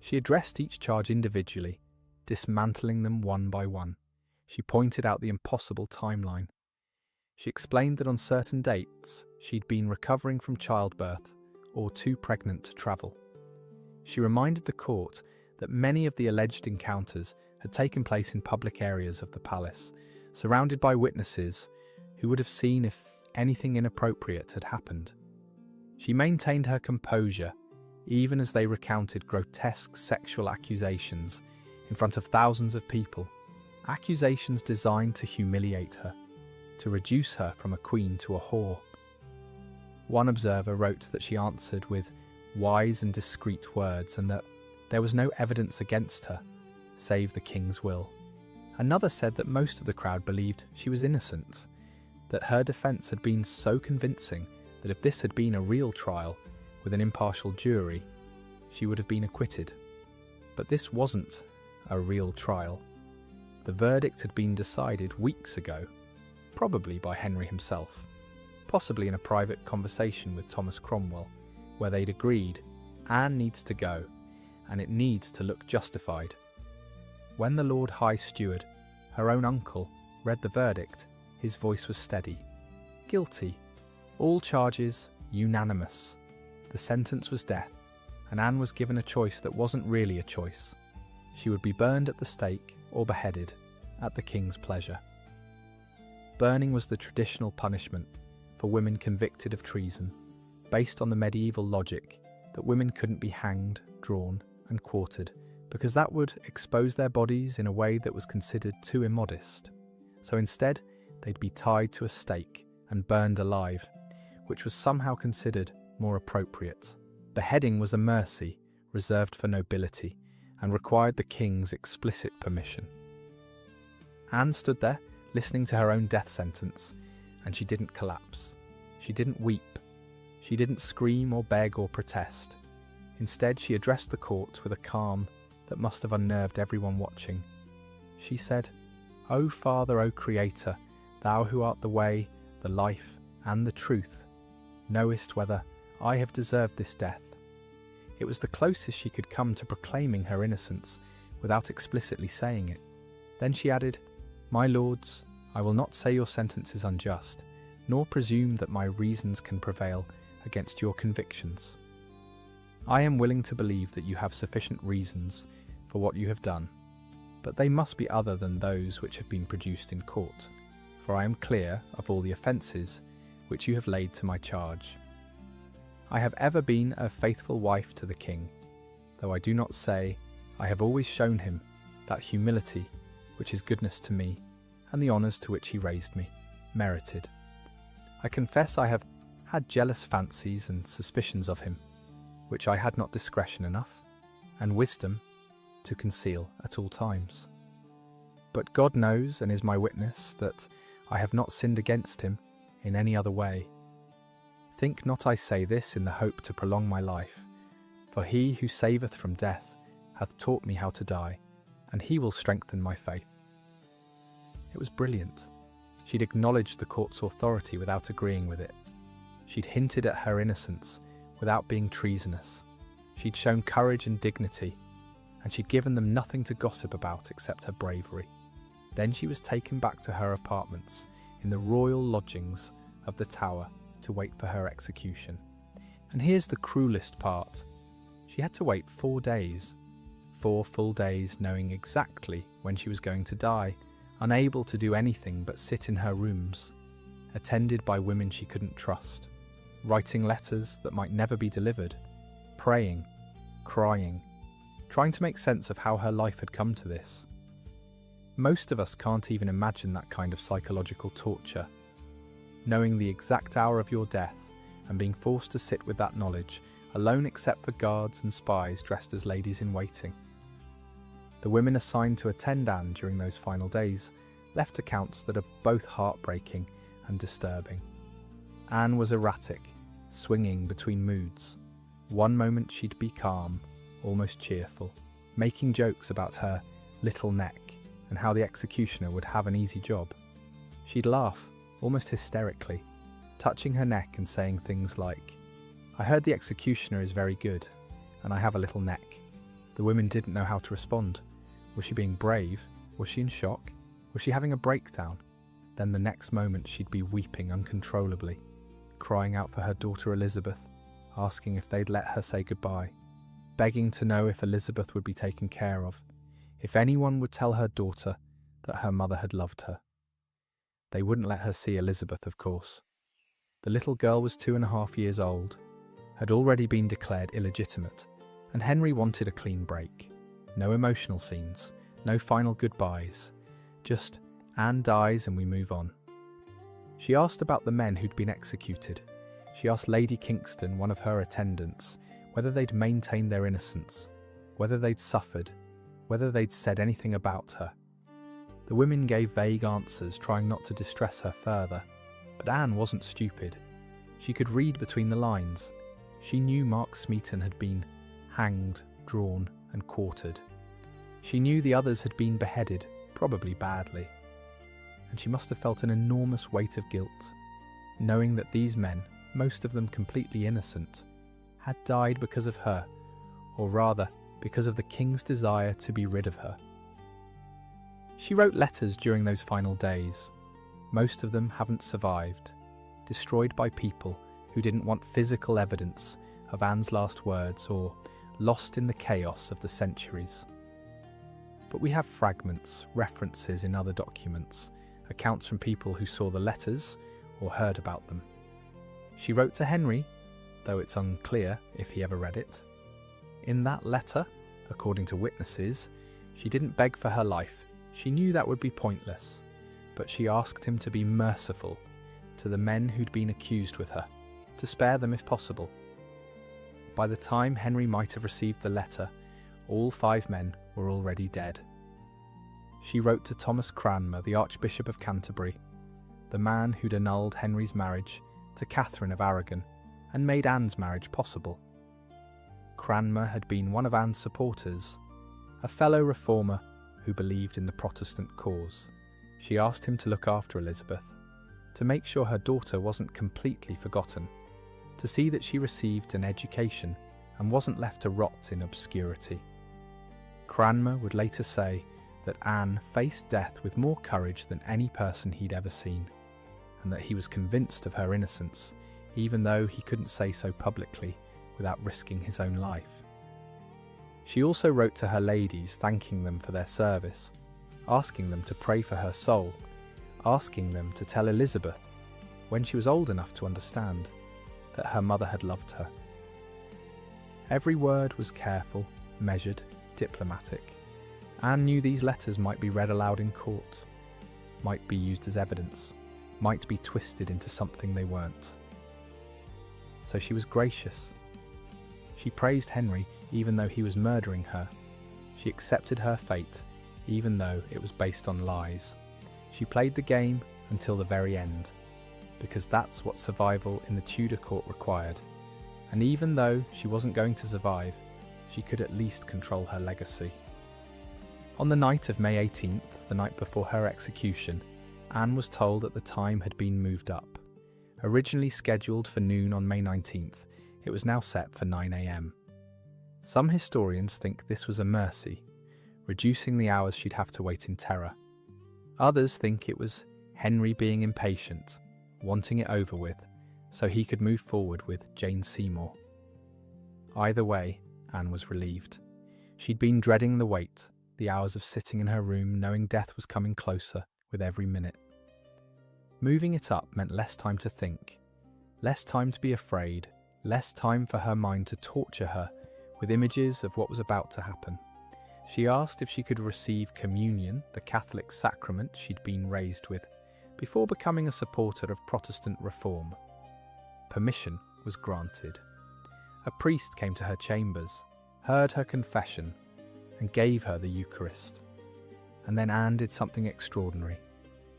She addressed each charge individually, dismantling them one by one. She pointed out the impossible timeline. She explained that on certain dates, she'd been recovering from childbirth or too pregnant to travel. She reminded the court that many of the alleged encounters had taken place in public areas of the palace, surrounded by witnesses who would have seen if anything inappropriate had happened. She maintained her composure, even as they recounted grotesque sexual accusations in front of thousands of people, accusations designed to humiliate her, to reduce her from a queen to a whore. One observer wrote that she answered with wise and discreet words and that there was no evidence against her, save the king's will. Another said that most of the crowd believed she was innocent, that her defence had been so convincing that if this had been a real trial with an impartial jury, she would have been acquitted. But this wasn't a real trial. The verdict had been decided weeks ago, probably by Henry himself, possibly in a private conversation with Thomas Cromwell, where they'd agreed Anne needs to go, and it needs to look justified. When the Lord High Steward, her own uncle, read the verdict, his voice was steady. Guilty. All charges unanimous. The sentence was death, and Anne was given a choice that wasn't really a choice. She would be burned at the stake or beheaded, at the king's pleasure. Burning was the traditional punishment for women convicted of treason, based on the medieval logic that women couldn't be hanged, drawn, and quartered, because that would expose their bodies in a way that was considered too immodest. So instead, they'd be tied to a stake and burned alive, which was somehow considered more appropriate. Beheading was a mercy reserved for nobility and required the king's explicit permission. Anne stood there, listening to her own death sentence, and she didn't collapse. She didn't weep. She didn't scream or beg or protest. Instead, she addressed the court with a calm that must have unnerved everyone watching. She said, "O Father, O Creator, thou who art the way, the life, and the truth, knowest whether I have deserved this death." It was the closest she could come to proclaiming her innocence without explicitly saying it. Then she added, "My lords, I will not say your sentence is unjust, nor presume that my reasons can prevail against your convictions. I am willing to believe that you have sufficient reasons for what you have done, but they must be other than those which have been produced in court, for I am clear of all the offences which you have laid to my charge. I have ever been a faithful wife to the king, though I do not say I have always shown him that humility which his goodness to me, and the honours to which he raised me, merited. I confess I have had jealous fancies and suspicions of him, which I had not discretion enough, and wisdom to conceal at all times. But God knows and is my witness that I have not sinned against him in any other way. Think not I say this in the hope to prolong my life, for he who saveth from death hath taught me how to die, and he will strengthen my faith." It was brilliant. She'd acknowledged the court's authority without agreeing with it. She'd hinted at her innocence without being treasonous. She'd shown courage and dignity, and she'd given them nothing to gossip about except her bravery. Then she was taken back to her apartments in the royal lodgings of the Tower to wait for her execution. And here's the cruelest part. She had to wait 4 days. 4 full days knowing exactly when she was going to die, unable to do anything but sit in her rooms, attended by women she couldn't trust, writing letters that might never be delivered, praying, crying, trying to make sense of how her life had come to this. Most of us can't even imagine that kind of psychological torture. Knowing the exact hour of your death and being forced to sit with that knowledge, alone except for guards and spies dressed as ladies in waiting. The women assigned to attend Anne during those final days left accounts that are both heartbreaking and disturbing. Anne was erratic, swinging between moods. One moment she'd be calm, almost cheerful, making jokes about her little neck and how the executioner would have an easy job. She'd laugh, almost hysterically, touching her neck and saying things like, "I heard the executioner is very good, and I have a little neck." The women didn't know how to respond. Was she being brave? Was she in shock? Was she having a breakdown? Then the next moment she'd be weeping uncontrollably, crying out for her daughter Elizabeth, asking if they'd let her say goodbye, begging to know if Elizabeth would be taken care of, if anyone would tell her daughter that her mother had loved her. They wouldn't let her see Elizabeth, of course. The little girl was 2.5 years old, had already been declared illegitimate, and Henry wanted a clean break. No emotional scenes, no final goodbyes, just Anne dies and we move on. She asked about the men who'd been executed. She asked Lady Kingston, one of her attendants, whether they'd maintained their innocence, whether they'd suffered, whether they'd said anything about her. The women gave vague answers, trying not to distress her further, but Anne wasn't stupid. She could read between the lines. She knew Mark Smeaton had been hanged, drawn, and quartered. She knew the others had been beheaded, probably badly. And she must have felt an enormous weight of guilt, knowing that these men, most of them completely innocent, had died because of her, or rather, because of the king's desire to be rid of her. She wrote letters during those final days. Most of them haven't survived, destroyed by people who didn't want physical evidence of Anne's last words or lost in the chaos of the centuries. But we have fragments, references in other documents, accounts from people who saw the letters or heard about them. She wrote to Henry, though it's unclear if he ever read it. In that letter, according to witnesses, she didn't beg for her life. She knew that would be pointless, but she asked him to be merciful to the men who'd been accused with her, to spare them if possible. By the time Henry might have received the letter, all 5 men were already dead. She wrote to Thomas Cranmer, the Archbishop of Canterbury, the man who'd annulled Henry's marriage to Catherine of Aragon and made Anne's marriage possible. Cranmer had been one of Anne's supporters, a fellow reformer who believed in the Protestant cause. She asked him to look after Elizabeth, to make sure her daughter wasn't completely forgotten, to see that she received an education and wasn't left to rot in obscurity. Cranmer would later say that Anne faced death with more courage than any person he'd ever seen, and that he was convinced of her innocence, even though he couldn't say so publicly without risking his own life. She also wrote to her ladies thanking them for their service, asking them to pray for her soul, asking them to tell Elizabeth, when she was old enough to understand, that her mother had loved her. Every word was careful, measured, diplomatic. Anne knew these letters might be read aloud in court, might be used as evidence, might be twisted into something they weren't. So she was gracious. She praised Henry even though he was murdering her. She accepted her fate even though it was based on lies. She played the game until the very end, because that's what survival in the Tudor court required. And even though she wasn't going to survive, she could at least control her legacy. On the night of May 18th, the night before her execution, Anne was told that the time had been moved up. Originally scheduled for noon on May 19th, it was now set for 9 a.m. Some historians think this was a mercy, reducing the hours she'd have to wait in terror. Others think it was Henry being impatient, wanting it over with, so he could move forward with Jane Seymour. Either way, Anne was relieved. She'd been dreading the wait, the hours of sitting in her room knowing death was coming closer with every minute. Moving it up meant less time to think, less time to be afraid, less time for her mind to torture her with images of what was about to happen. She asked if she could receive communion, the Catholic sacrament she'd been raised with, before becoming a supporter of Protestant reform. Permission was granted. A priest came to her chambers, heard her confession, and gave her the Eucharist. And then Anne did something extraordinary.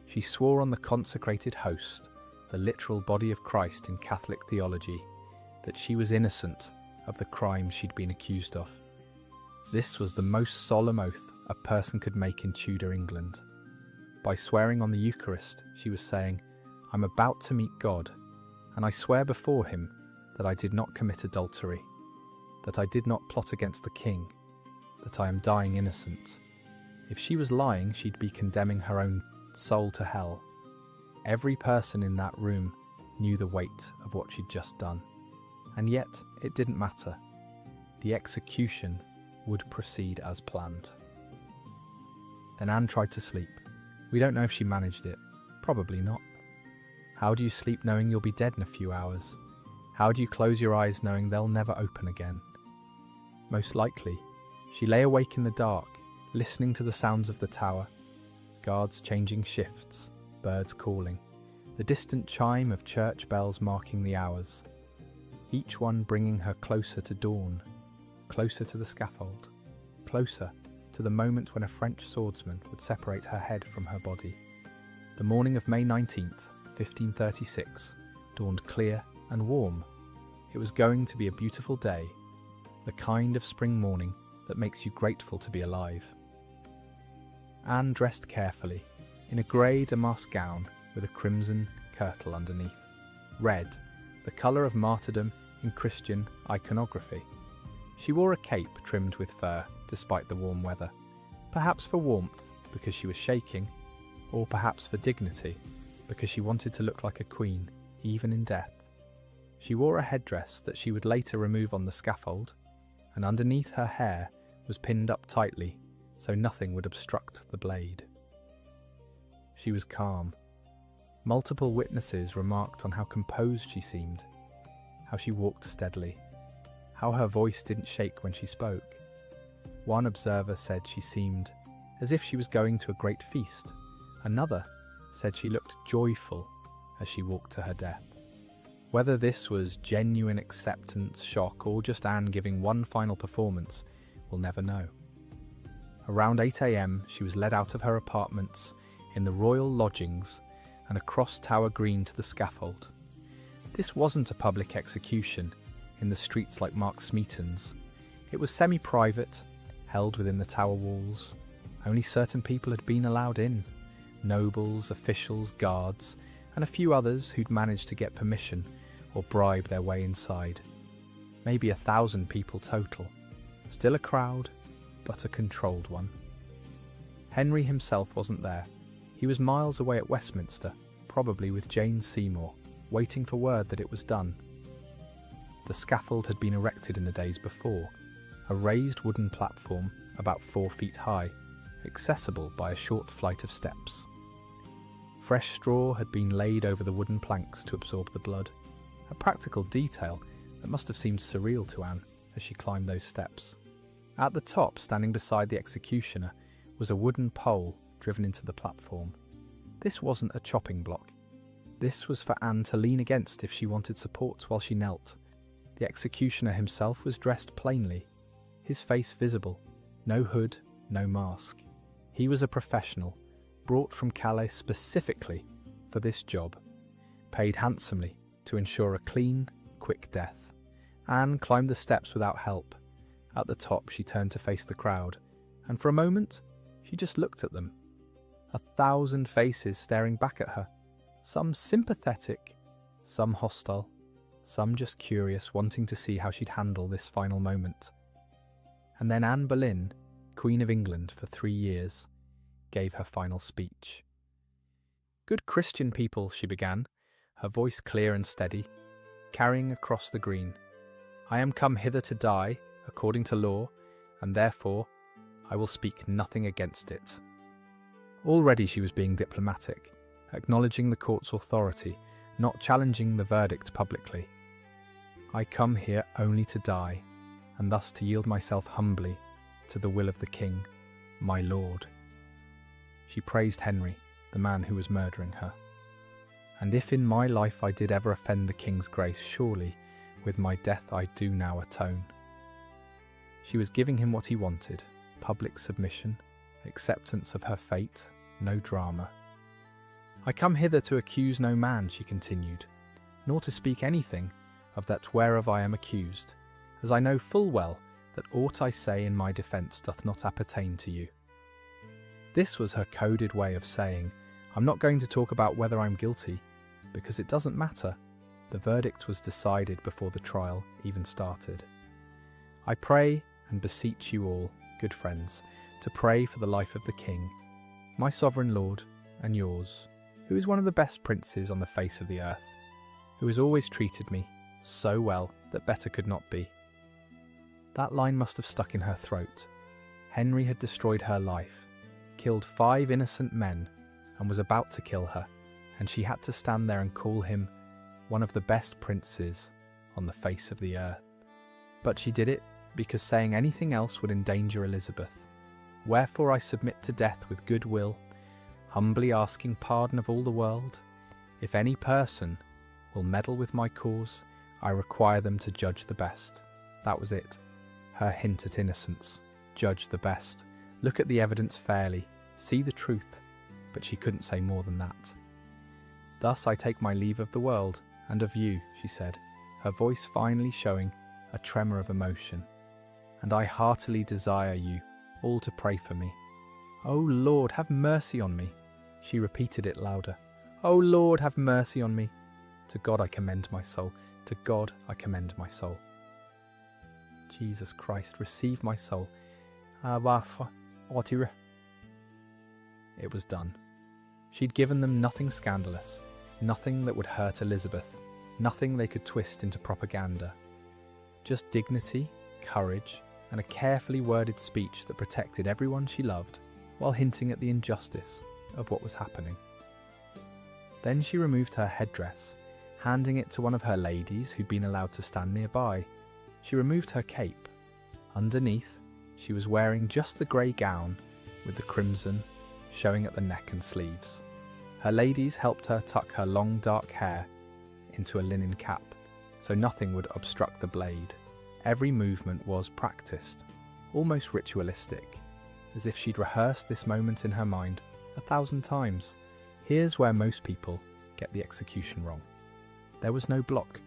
She swore on the consecrated host, the literal body of Christ in Catholic theology, that she was innocent of the crimes she'd been accused of. This was the most solemn oath a person could make in Tudor England. By swearing on the Eucharist, she was saying, "I'm about to meet God, and I swear before him that I did not commit adultery, that I did not plot against the king, that I am dying innocent." If she was lying, she'd be condemning her own soul to hell. Every person in that room knew the weight of what she'd just done. And yet, it didn't matter. The execution would proceed as planned. Then Anne tried to sleep. We don't know if she managed it. Probably not. How do you sleep knowing you'll be dead in a few hours? How do you close your eyes knowing they'll never open again? Most likely, she lay awake in the dark, listening to the sounds of the tower, guards changing shifts, birds calling, the distant chime of church bells marking the hours, each one bringing her closer to dawn, closer to the scaffold, closer to the moment when a French swordsman would separate her head from her body. The morning of May 19th, 1536, dawned clear and warm. It was going to be a beautiful day, the kind of spring morning that makes you grateful to be alive. Anne dressed carefully, in a grey damask gown with a crimson kirtle underneath. Red, the colour of martyrdom in Christian iconography. She wore a cape trimmed with fur, despite the warm weather. Perhaps for warmth, because she was shaking, or perhaps for dignity, because she wanted to look like a queen, even in death. She wore a headdress that she would later remove on the scaffold, and underneath her hair was pinned up tightly so nothing would obstruct the blade. She was calm. Multiple witnesses remarked on how composed she seemed, how she walked steadily, how her voice didn't shake when she spoke. One observer said she seemed as if she was going to a great feast. Another said she looked joyful as she walked to her death. Whether this was genuine acceptance, shock, or just Anne giving one final performance, we'll never know. Around 8 a.m, she was led out of her apartments in the royal lodgings and across Tower Green to the scaffold. This wasn't a public execution in the streets like Mark Smeaton's. It was semi-private, held within the tower walls. Only certain people had been allowed in: nobles, officials, guards, and a few others who'd managed to get permission or bribe their way inside. Maybe 1,000 people total. Still a crowd, but a controlled one. Henry himself wasn't there. He was miles away at Westminster, probably with Jane Seymour, waiting for word that it was done. The scaffold had been erected in the days before, a raised wooden platform about 4 feet high, accessible by a short flight of steps. Fresh straw had been laid over the wooden planks to absorb the blood, a practical detail that must have seemed surreal to Anne as she climbed those steps. At the top, standing beside the executioner, was a wooden pole driven into the platform. This wasn't a chopping block. This was for Anne to lean against if she wanted support while she knelt. The executioner himself was dressed plainly, his face visible, no hood, no mask. He was a professional, brought from Calais specifically for this job, paid handsomely to ensure a clean, quick death. Anne climbed the steps without help. At the top, she turned to face the crowd, and for a moment, she just looked at them. 1,000 faces staring back at her, some sympathetic, some hostile, some just curious, wanting to see how she'd handle this final moment. And then Anne Boleyn, Queen of England for 3 years, gave her final speech. "Good Christian people," she began, her voice clear and steady, carrying across the green. "I am come hither to die, according to law, and therefore I will speak nothing against it." Already she was being diplomatic, acknowledging the court's authority, not challenging the verdict publicly. "I come here only to die, and thus to yield myself humbly to the will of the king, my lord." She praised Henry, the man who was murdering her. "And if in my life I did ever offend the king's grace, surely with my death I do now atone." She was giving him what he wanted, public submission, acceptance of her fate, no drama. "I come hither to accuse no man," she continued, "nor to speak anything of that whereof I am accused, as I know full well that aught I say in my defence doth not appertain to you." This was her coded way of saying, "I'm not going to talk about whether I'm guilty, because it doesn't matter. The verdict was decided before the trial even started. I pray and beseech you all, good friends, to pray for the life of the king, my sovereign lord and yours, who is one of the best princes on the face of the earth, who has always treated me so well that better could not be." That line must have stuck in her throat. Henry had destroyed her life, killed 5 innocent men, and was about to kill her, and she had to stand there and call him one of the best princes on the face of the earth. But she did it because saying anything else would endanger Elizabeth. "Wherefore I submit to death with good will, humbly asking pardon of all the world. If any person will meddle with my cause, I require them to judge the best." That was it. Her hint at innocence. Judge the best. Look at the evidence fairly. See the truth. But she couldn't say more than that. "Thus I take my leave of the world, and of you," she said, her voice finally showing a tremor of emotion. "And I heartily desire you all to pray for me. O Lord, have mercy on me." She repeated it louder. "O Lord, have mercy on me. To God I commend my soul. To God I commend my soul." Jesus Christ, receive my soul. It was done. She'd given them nothing scandalous, nothing that would hurt Elizabeth, nothing they could twist into propaganda. Just dignity, courage, and a carefully worded speech that protected everyone she loved while hinting at the injustice of what was happening. Then she removed her headdress, handing it to one of her ladies who'd been allowed to stand nearby. She removed her cape. Underneath, she was wearing just the grey gown with the crimson showing at the neck and sleeves. Her ladies helped her tuck her long dark hair into a linen cap so nothing would obstruct the blade. Every movement was practiced, almost ritualistic, as if she'd rehearsed this moment in her mind 1,000 times. Here's where most people get the execution wrong. There was no block.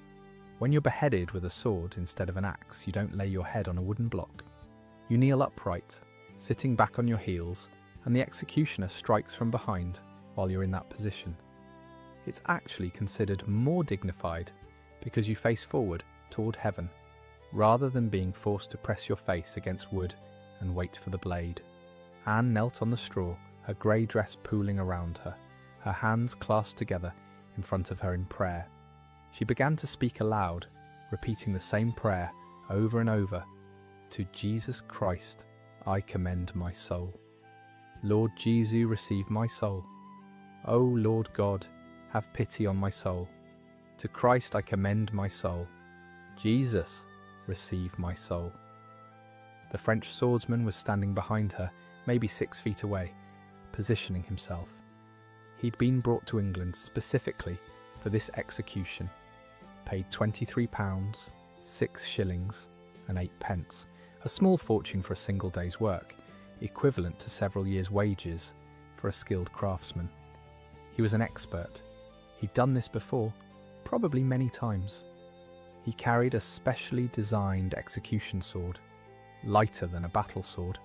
When you're beheaded with a sword instead of an axe, you don't lay your head on a wooden block. You kneel upright, sitting back on your heels, and the executioner strikes from behind while you're in that position. It's actually considered more dignified because you face forward toward heaven, rather than being forced to press your face against wood and wait for the blade. Anne knelt on the straw, her grey dress pooling around her, her hands clasped together in front of her in prayer. She began to speak aloud, repeating the same prayer over and over. To Jesus Christ, I commend my soul. Lord Jesus, receive my soul. O Lord God, have pity on my soul. To Christ I commend my soul. Jesus, receive my soul. The French swordsman was standing behind her, maybe 6 feet away, positioning himself. He'd been brought to England specifically for this execution, paid £23, 6 shillings and 8 pence, a small fortune for a single day's work, equivalent to several years' wages for a skilled craftsman. He was an expert. He'd done this before, probably many times. He carried a specially designed execution sword, lighter than a battle sword,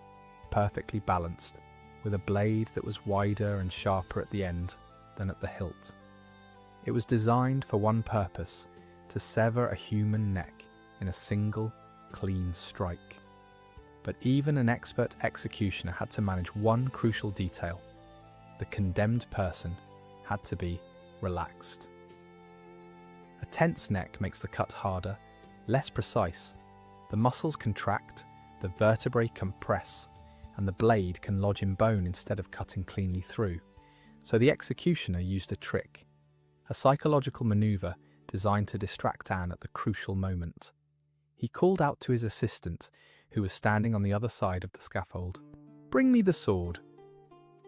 perfectly balanced, with a blade that was wider and sharper at the end than at the hilt. It was designed for one purpose, to sever a human neck in a single, clean strike. But even an expert executioner had to manage one crucial detail. The condemned person had to be relaxed. A tense neck makes the cut harder, less precise. The muscles contract, the vertebrae compress, and the blade can lodge in bone instead of cutting cleanly through. So the executioner used a trick, a psychological maneuver designed to distract Anne at the crucial moment. He called out to his assistant, who was standing on the other side of the scaffold, "Bring me the sword."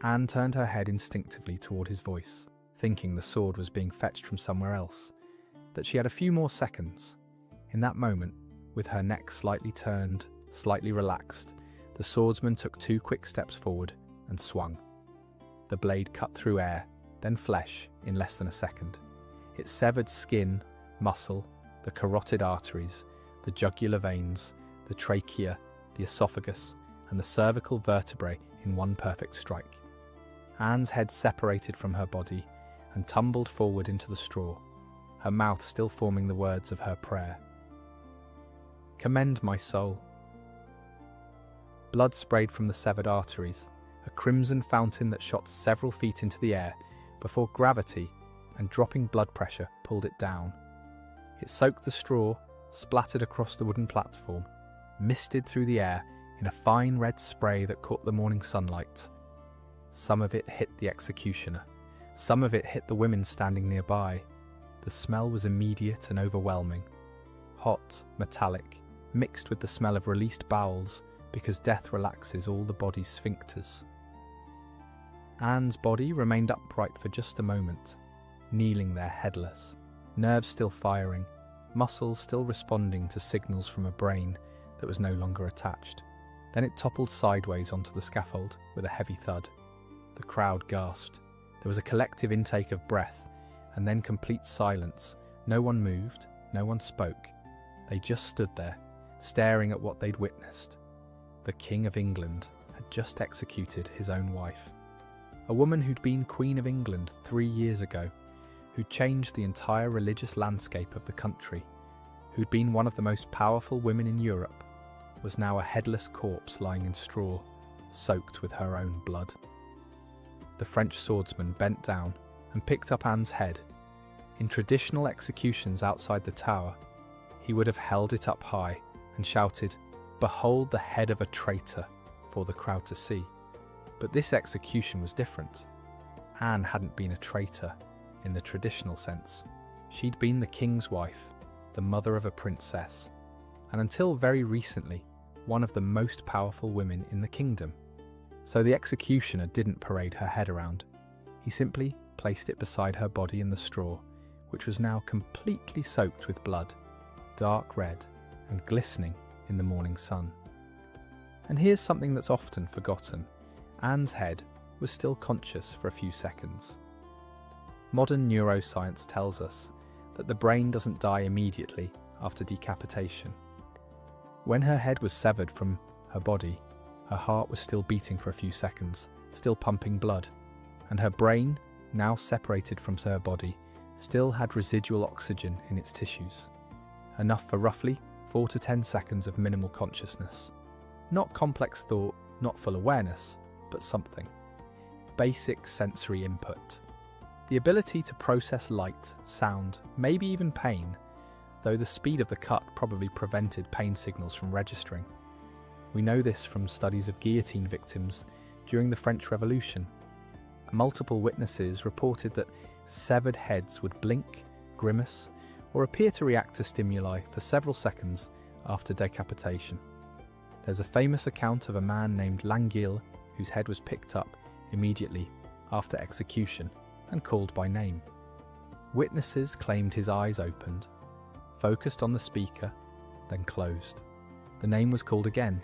Anne turned her head instinctively toward his voice, thinking the sword was being fetched from somewhere else, that she had a few more seconds. In that moment, with her neck slightly turned, slightly relaxed, the swordsman took 2 quick steps forward and swung. The blade cut through air, then flesh, in less than a second. It severed skin, muscle, the carotid arteries, the jugular veins, the trachea, the esophagus, and the cervical vertebrae in one perfect strike. Anne's head separated from her body and tumbled forward into the straw, her mouth still forming the words of her prayer. Commend my soul. Blood sprayed from the severed arteries, a crimson fountain that shot several feet into the air before gravity and dropping blood pressure pulled it down. It soaked the straw, splattered across the wooden platform, misted through the air in a fine red spray that caught the morning sunlight. Some of it hit the executioner, some of it hit the women standing nearby. The smell was immediate and overwhelming, hot, metallic, mixed with the smell of released bowels, because death relaxes all the body's sphincters. Anne's body remained upright for just a moment, kneeling there headless, nerves still firing, muscles still responding to signals from a brain that was no longer attached. Then it toppled sideways onto the scaffold with a heavy thud. The crowd gasped. There was a collective intake of breath, and then complete silence. No one moved, no one spoke. They just stood there, staring at what they'd witnessed. The King of England had just executed his own wife. A woman who'd been Queen of England 3 years ago, who'd changed the entire religious landscape of the country, who'd been one of the most powerful women in Europe, was now a headless corpse lying in straw, soaked with her own blood. The French swordsman bent down and picked up Anne's head. In traditional executions outside the tower, he would have held it up high and shouted, "Behold the head of a traitor," for the crowd to see. But this execution was different. Anne hadn't been a traitor in the traditional sense. She'd been the king's wife, the mother of a princess, and until very recently, one of the most powerful women in the kingdom. So the executioner didn't parade her head around. He simply placed it beside her body in the straw, which was now completely soaked with blood, dark red and glistening in the morning sun. And here's something that's often forgotten. Anne's head was still conscious for a few seconds. Modern neuroscience tells us that the brain doesn't die immediately after decapitation. When her head was severed from her body, her heart was still beating for a few seconds, still pumping blood, and her brain, now separated from her body, still had residual oxygen in its tissues, enough for roughly 4 to 10 seconds of minimal consciousness. Not complex thought, not full awareness, but something. Basic sensory input. The ability to process light, sound, maybe even pain, though the speed of the cut probably prevented pain signals from registering. We know this from studies of guillotine victims during the French Revolution. Multiple witnesses reported that severed heads would blink, grimace, or appear to react to stimuli for several seconds after decapitation. There's a famous account of a man named Languille whose head was picked up immediately after execution and called by name. Witnesses claimed his eyes opened, focused on the speaker, then closed. The name was called again,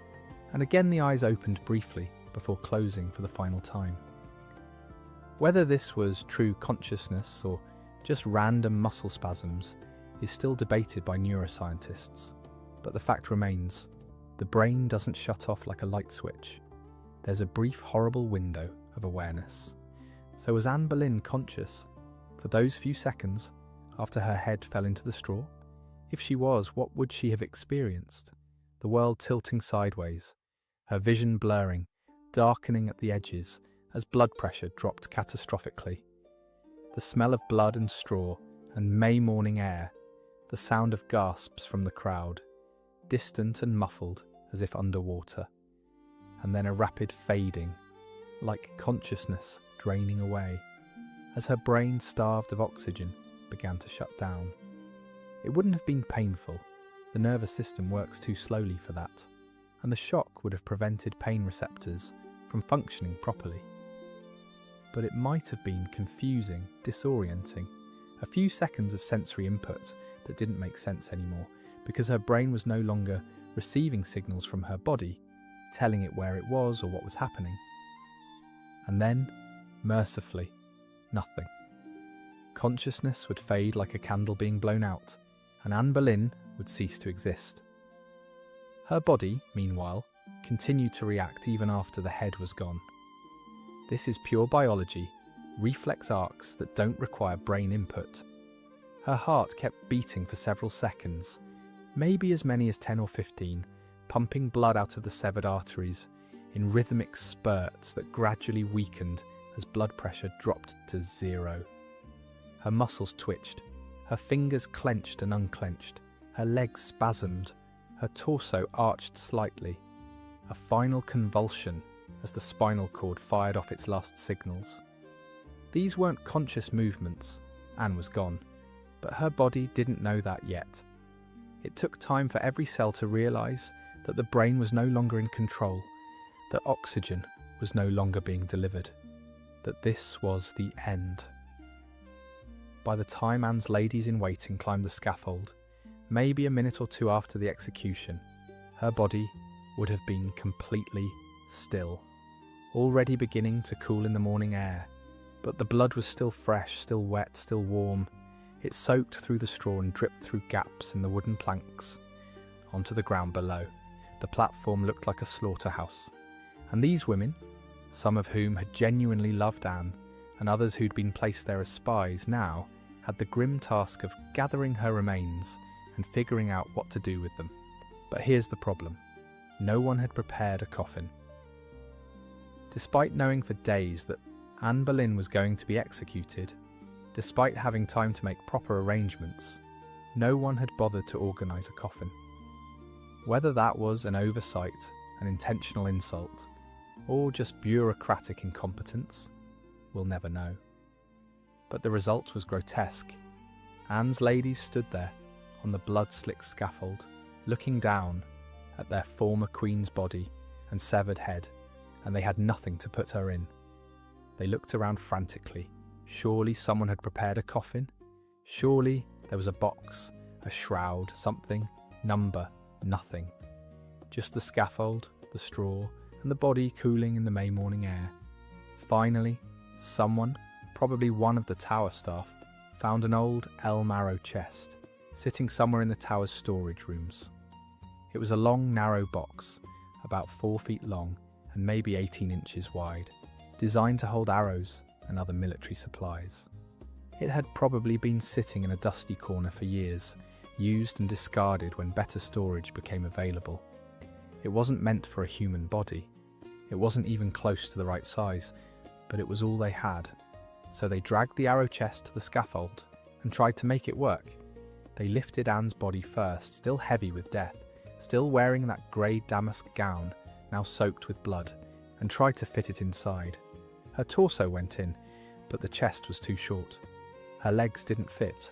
and again the eyes opened briefly before closing for the final time. Whether this was true consciousness or just random muscle spasms is still debated by neuroscientists, but the fact remains, the brain doesn't shut off like a light switch. There's a brief horrible window of awareness. So was Anne Boleyn conscious for those few seconds after her head fell into the straw? If she was, what would she have experienced? The world tilting sideways, her vision blurring, darkening at the edges as blood pressure dropped catastrophically. The smell of blood and straw and May morning air, the sound of gasps from the crowd, distant and muffled as if underwater, and then a rapid fading, like consciousness draining away, as her brain, starved of oxygen, began to shut down. It wouldn't have been painful, the nervous system works too slowly for that, and the shock would have prevented pain receptors from functioning properly. But it might have been confusing, disorienting, a few seconds of sensory input that didn't make sense anymore, because her brain was no longer receiving signals from her body, telling it where it was or what was happening. And then, mercifully, nothing. Consciousness would fade like a candle being blown out, and Anne Boleyn would cease to exist. Her body, meanwhile, continued to react even after the head was gone. This is pure biology, reflex arcs that don't require brain input. Her heart kept beating for several seconds, maybe as many as 10 or 15, pumping blood out of the severed arteries in rhythmic spurts that gradually weakened as blood pressure dropped to 0. Her muscles twitched, her fingers clenched and unclenched, her legs spasmed, her torso arched slightly. A final convulsion as the spinal cord fired off its last signals. These weren't conscious movements. Anne was gone, but her body didn't know that yet. It took time for every cell to realise that the brain was no longer in control, that oxygen was no longer being delivered, that this was the end. By the time Anne's ladies-in-waiting climbed the scaffold, maybe a minute or two after the execution, her body would have been completely still, already beginning to cool in the morning air. But the blood was still fresh, still wet, still warm. It soaked through the straw and dripped through gaps in the wooden planks onto the ground below. The platform looked like a slaughterhouse. And these women, some of whom had genuinely loved Anne, and others who'd been placed there as spies, now had the grim task of gathering her remains and figuring out what to do with them. But here's the problem. No one had prepared a coffin. Despite knowing for days that Anne Boleyn was going to be executed, despite having time to make proper arrangements, no one had bothered to organise a coffin. Whether that was an oversight, an intentional insult, or just bureaucratic incompetence, we'll never know. But the result was grotesque. Anne's ladies stood there on the blood-slicked scaffold, looking down at their former queen's body and severed head, and they had nothing to put her in. They looked around frantically. Surely someone had prepared a coffin? Surely there was a box, a shroud, something, number, nothing. Just the scaffold, the straw, and the body cooling in the May morning air. Finally, someone, probably one of the tower staff, found an old El Marrow chest, sitting somewhere in the tower's storage rooms. It was a long, narrow box, about 4 feet long and maybe 18 inches wide, designed to hold arrows and other military supplies. It had probably been sitting in a dusty corner for years, used and discarded when better storage became available. It wasn't meant for a human body. It wasn't even close to the right size, but it was all they had. So they dragged the arrow chest to the scaffold and tried to make it work. They lifted Anne's body first, still heavy with death, still wearing that grey damask gown, now soaked with blood, and tried to fit it inside. Her torso went in, but the chest was too short. Her legs didn't fit,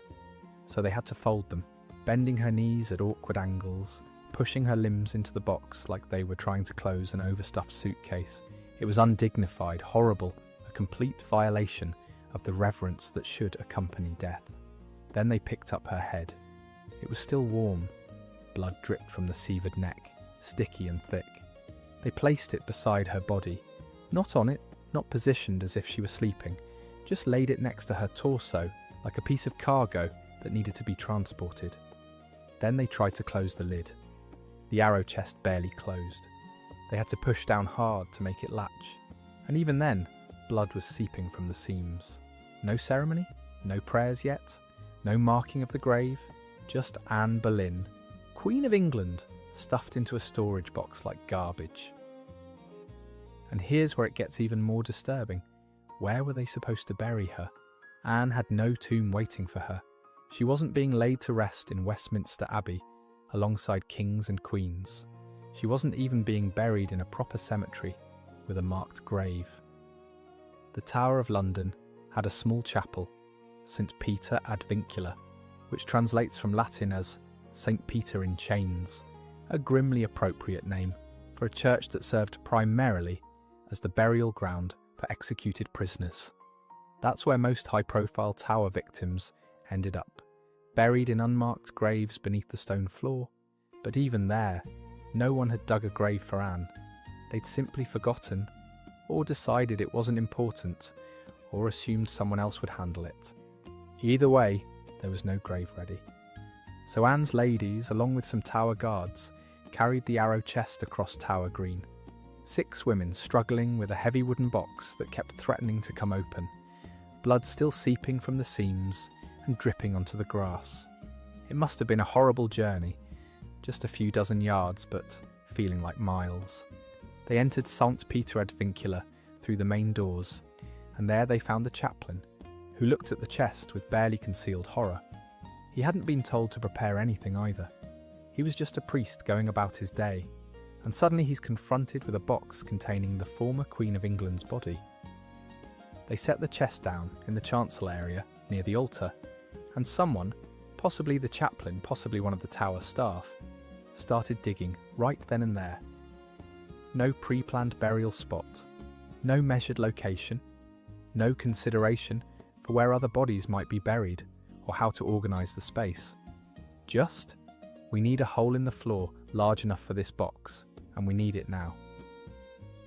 so they had to fold them, bending her knees at awkward angles, pushing her limbs into the box like they were trying to close an overstuffed suitcase. It was undignified, horrible, a complete violation of the reverence that should accompany death. Then they picked up her head. It was still warm. Blood dripped from the severed neck, sticky and thick. They placed it beside her body, not on it, not positioned as if she were sleeping, just laid it next to her torso like a piece of cargo that needed to be transported. Then they tried to close the lid. The arrow chest barely closed. They had to push down hard to make it latch. And even then, blood was seeping from the seams. No ceremony? No prayers yet? No marking of the grave? Just Anne Boleyn, Queen of England, stuffed into a storage box like garbage. And here's where it gets even more disturbing. Where were they supposed to bury her? Anne had no tomb waiting for her. She wasn't being laid to rest in Westminster Abbey, alongside kings and queens. She wasn't even being buried in a proper cemetery with a marked grave. The Tower of London had a small chapel, St. Peter ad Vincula, which translates from Latin as St. Peter in Chains, a grimly appropriate name for a church that served primarily as the burial ground for executed prisoners. That's where most high-profile tower victims ended up, buried in unmarked graves beneath the stone floor. But even there, no one had dug a grave for Anne. They'd simply forgotten, or decided it wasn't important, or assumed someone else would handle it. Either way, there was no grave ready. So Anne's ladies, along with some tower guards, carried the arrow chest across Tower Green. 6 women struggling with a heavy wooden box that kept threatening to come open, blood still seeping from the seams and dripping onto the grass. It must have been a horrible journey, just a few dozen yards, but feeling like miles. They entered St. Peter ad Vincula through the main doors, and there they found the chaplain, who looked at the chest with barely concealed horror. He hadn't been told to prepare anything either. He was just a priest going about his day, and suddenly he's confronted with a box containing the former Queen of England's body. They set the chest down in the chancel area near the altar, and someone, possibly the chaplain, possibly one of the tower staff, started digging right then and there. No pre-planned burial spot, no measured location, no consideration for where other bodies might be buried or how to organise the space. Just, we need a hole in the floor large enough for this box, and we need it now.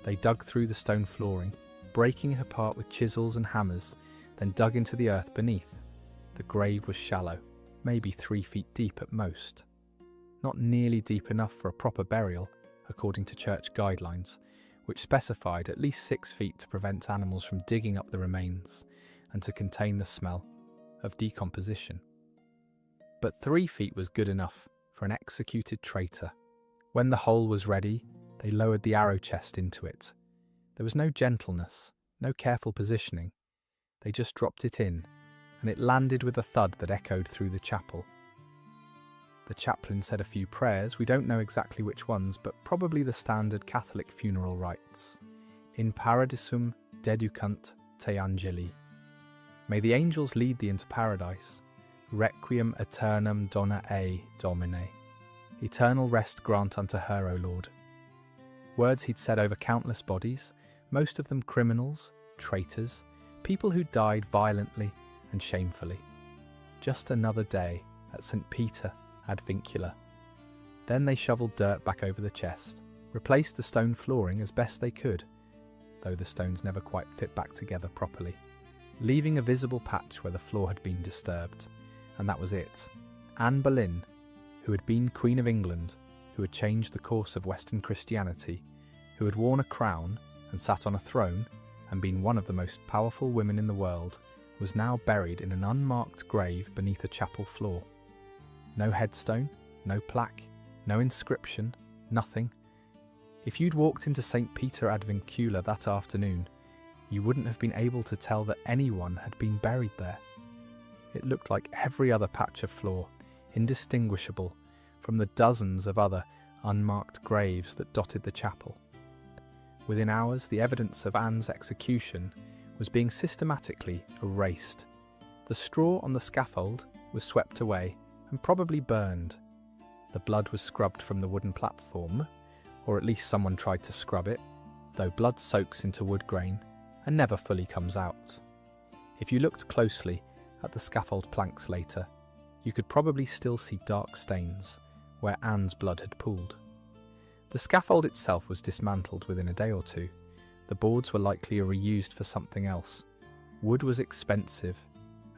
They dug through the stone flooring, breaking it apart with chisels and hammers, then dug into the earth beneath. The grave was shallow, maybe 3 feet deep at most. Not nearly deep enough for a proper burial, according to church guidelines, which specified at least 6 feet to prevent animals from digging up the remains and to contain the smell of decomposition. But 3 feet was good enough for an executed traitor. When the hole was ready, they lowered the arrow chest into it. There was no gentleness, no careful positioning. They just dropped it in, and it landed with a thud that echoed through the chapel. The chaplain said a few prayers, we don't know exactly which ones, but probably the standard Catholic funeral rites. In paradisum deducant te angeli. May the angels lead thee into paradise. Requiem aeternam dona ei, Domine. Eternal rest grant unto her, O Lord. Words he'd said over countless bodies, most of them criminals, traitors, people who died violently and shamefully. Just another day at St. Peter ad Vincula. Then they shoveled dirt back over the chest, replaced the stone flooring as best they could, though the stones never quite fit back together properly, leaving a visible patch where the floor had been disturbed. And that was it. Anne Boleyn, who had been Queen of England, who had changed the course of Western Christianity, who had worn a crown and sat on a throne and been one of the most powerful women in the world, was now buried in an unmarked grave beneath a chapel floor. No headstone, no plaque, no inscription, nothing. If you'd walked into St. Peter ad Vincula that afternoon, you wouldn't have been able to tell that anyone had been buried there. It looked like every other patch of floor, indistinguishable from the dozens of other unmarked graves that dotted the chapel. Within hours, the evidence of Anne's execution was being systematically erased. The straw on the scaffold was swept away and probably burned. The blood was scrubbed from the wooden platform, or at least someone tried to scrub it, though blood soaks into wood grain and never fully comes out. If you looked closely at the scaffold planks later, you could probably still see dark stains where Anne's blood had pooled. The scaffold itself was dismantled within a day or two. The boards were likely reused for something else. Wood was expensive,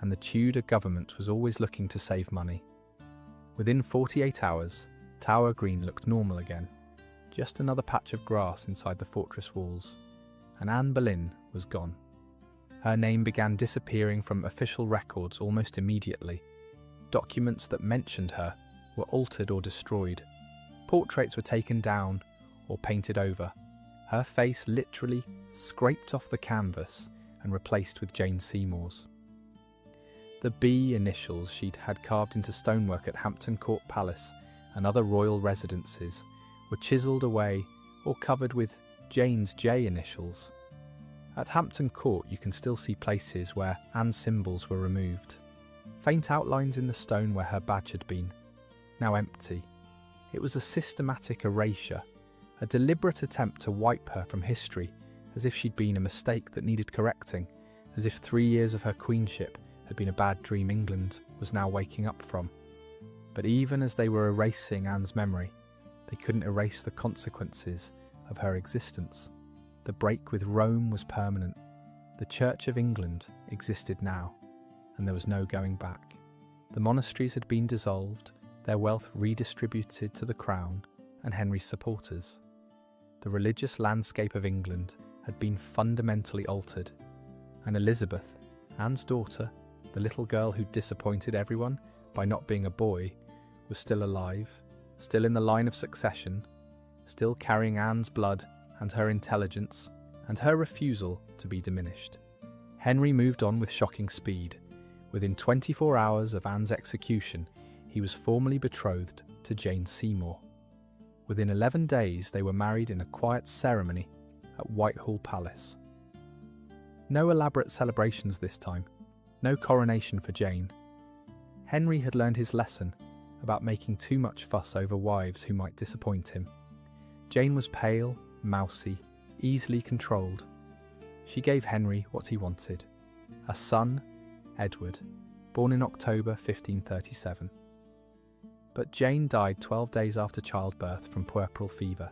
and the Tudor government was always looking to save money. Within 48 hours, Tower Green looked normal again, just another patch of grass inside the fortress walls, and Anne Boleyn was gone. Her name began disappearing from official records almost immediately. Documents that mentioned her were altered or destroyed. Portraits were taken down or painted over. Her face literally scraped off the canvas and replaced with Jane Seymour's. The B initials she'd had carved into stonework at Hampton Court Palace and other royal residences were chiselled away or covered with Jane's J initials. At Hampton Court you can still see places where Anne's symbols were removed. Faint outlines in the stone where her badge had been, now empty. It was a systematic erasure, a deliberate attempt to wipe her from history, as if she'd been a mistake that needed correcting, as if 3 years of her queenship had been a bad dream England was now waking up from. But even as they were erasing Anne's memory, they couldn't erase the consequences of her existence. The break with Rome was permanent. The Church of England existed now, and there was no going back. The monasteries had been dissolved, their wealth redistributed to the crown and Henry's supporters. The religious landscape of England had been fundamentally altered, and Elizabeth, Anne's daughter, the little girl who disappointed everyone by not being a boy, was still alive, still in the line of succession, still carrying Anne's blood and her intelligence and her refusal to be diminished. Henry moved on with shocking speed. Within 24 hours of Anne's execution, he was formally betrothed to Jane Seymour. Within 11 days, they were married in a quiet ceremony at Whitehall Palace. No elaborate celebrations this time, no coronation for Jane. Henry had learned his lesson about making too much fuss over wives who might disappoint him. Jane was pale, mousy, easily controlled. She gave Henry what he wanted, a son, Edward, born in October 1537. But Jane died 12 days after childbirth from puerperal fever,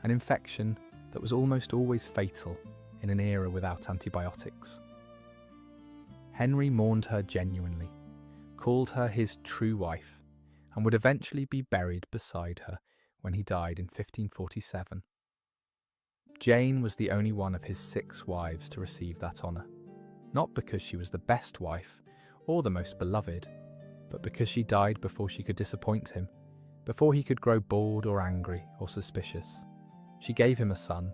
an infection that was almost always fatal in an era without antibiotics. Henry mourned her genuinely, called her his true wife, and would eventually be buried beside her when he died in 1547. Jane was the only one of his 6 wives to receive that honour, not because she was the best wife or the most beloved, but because she died before she could disappoint him, before he could grow bored or angry or suspicious. She gave him a son,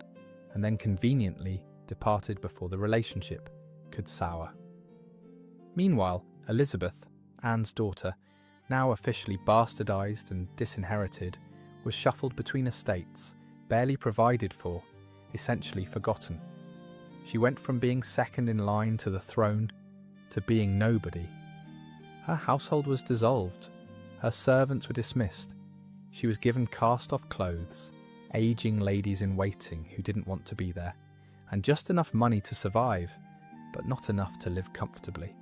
and then conveniently departed before the relationship could sour. Meanwhile, Elizabeth, Anne's daughter, now officially bastardised and disinherited, was shuffled between estates, barely provided for, essentially forgotten. She went from being second in line to the throne to being nobody. Her household was dissolved. Her servants were dismissed. She was given cast-off clothes, ageing ladies-in-waiting who didn't want to be there, and just enough money to survive, but not enough to live comfortably.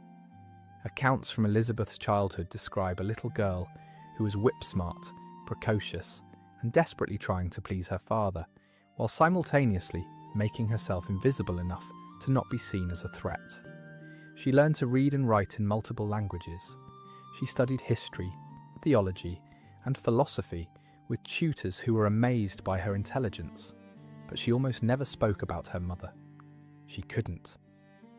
Accounts from Elizabeth's childhood describe a little girl who was whip-smart, precocious, and desperately trying to please her father, while simultaneously making herself invisible enough to not be seen as a threat. She learned to read and write in multiple languages. She studied history, theology, and philosophy with tutors who were amazed by her intelligence, but she almost never spoke about her mother. She couldn't.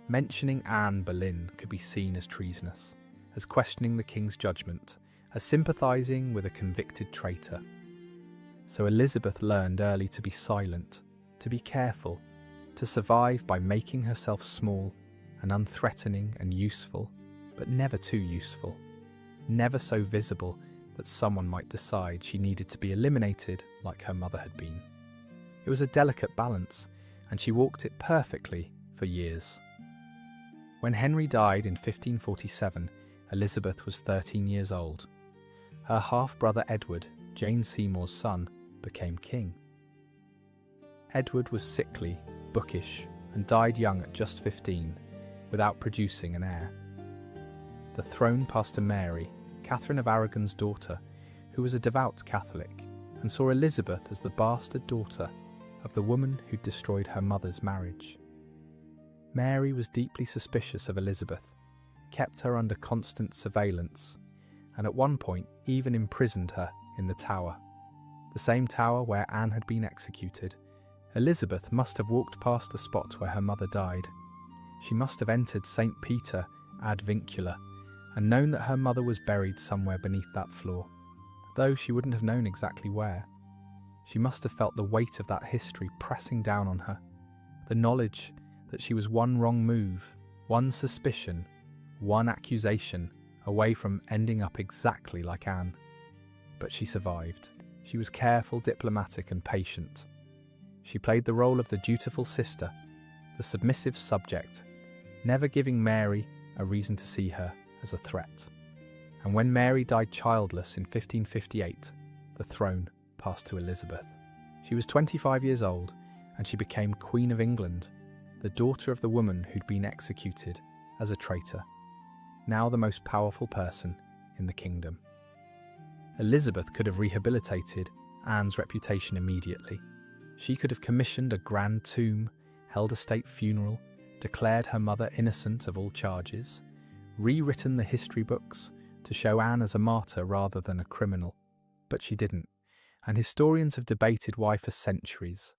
Mentioning Anne Boleyn could be seen as treasonous, as questioning the king's judgment, as sympathising with a convicted traitor. So Elizabeth learned early to be silent, to be careful, to survive by making herself small and unthreatening and useful, but never too useful, never so visible that someone might decide she needed to be eliminated like her mother had been. It was a delicate balance, and she walked it perfectly for years. When Henry died in 1547, Elizabeth was 13 years old. Her half-brother Edward, Jane Seymour's son, became king. Edward was sickly, bookish, and died young at just 15, without producing an heir. The throne passed to Mary, Catherine of Aragon's daughter, who was a devout Catholic, and saw Elizabeth as the bastard daughter of the woman who'd destroyed her mother's marriage. Mary was deeply suspicious of Elizabeth, kept her under constant surveillance, and at one point even imprisoned her in the Tower, the same tower where Anne had been executed. Elizabeth must have walked past the spot where her mother died. She must have entered St. Peter ad vincula and known that her mother was buried somewhere beneath that floor, though she wouldn't have known exactly where. She must have felt the weight of that history pressing down on her, the knowledge that she was one wrong move, one suspicion, one accusation away from ending up exactly like Anne. But she survived. She was careful, diplomatic, and patient. She played the role of the dutiful sister, the submissive subject, never giving Mary a reason to see her as a threat. And when Mary died childless in 1558, the throne passed to Elizabeth. She was 25 years old, and she became Queen of England, the daughter of the woman who'd been executed as a traitor, now the most powerful person in the kingdom. Elizabeth could have rehabilitated Anne's reputation immediately. She could have commissioned a grand tomb, held a state funeral, declared her mother innocent of all charges, rewritten the history books to show Anne as a martyr rather than a criminal. But she didn't, and historians have debated why for centuries.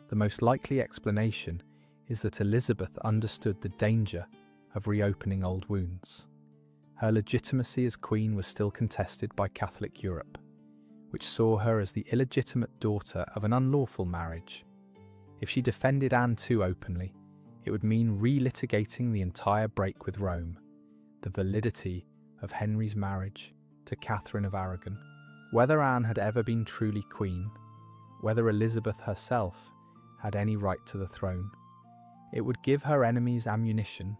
The most likely explanation is that Elizabeth understood the danger of reopening old wounds. Her legitimacy as queen was still contested by Catholic Europe, which saw her as the illegitimate daughter of an unlawful marriage. If she defended Anne too openly, it would mean relitigating the entire break with Rome, the validity of Henry's marriage to Catherine of Aragon. Whether Anne had ever been truly queen, whether Elizabeth herself had any right to the throne, it would give her enemies ammunition,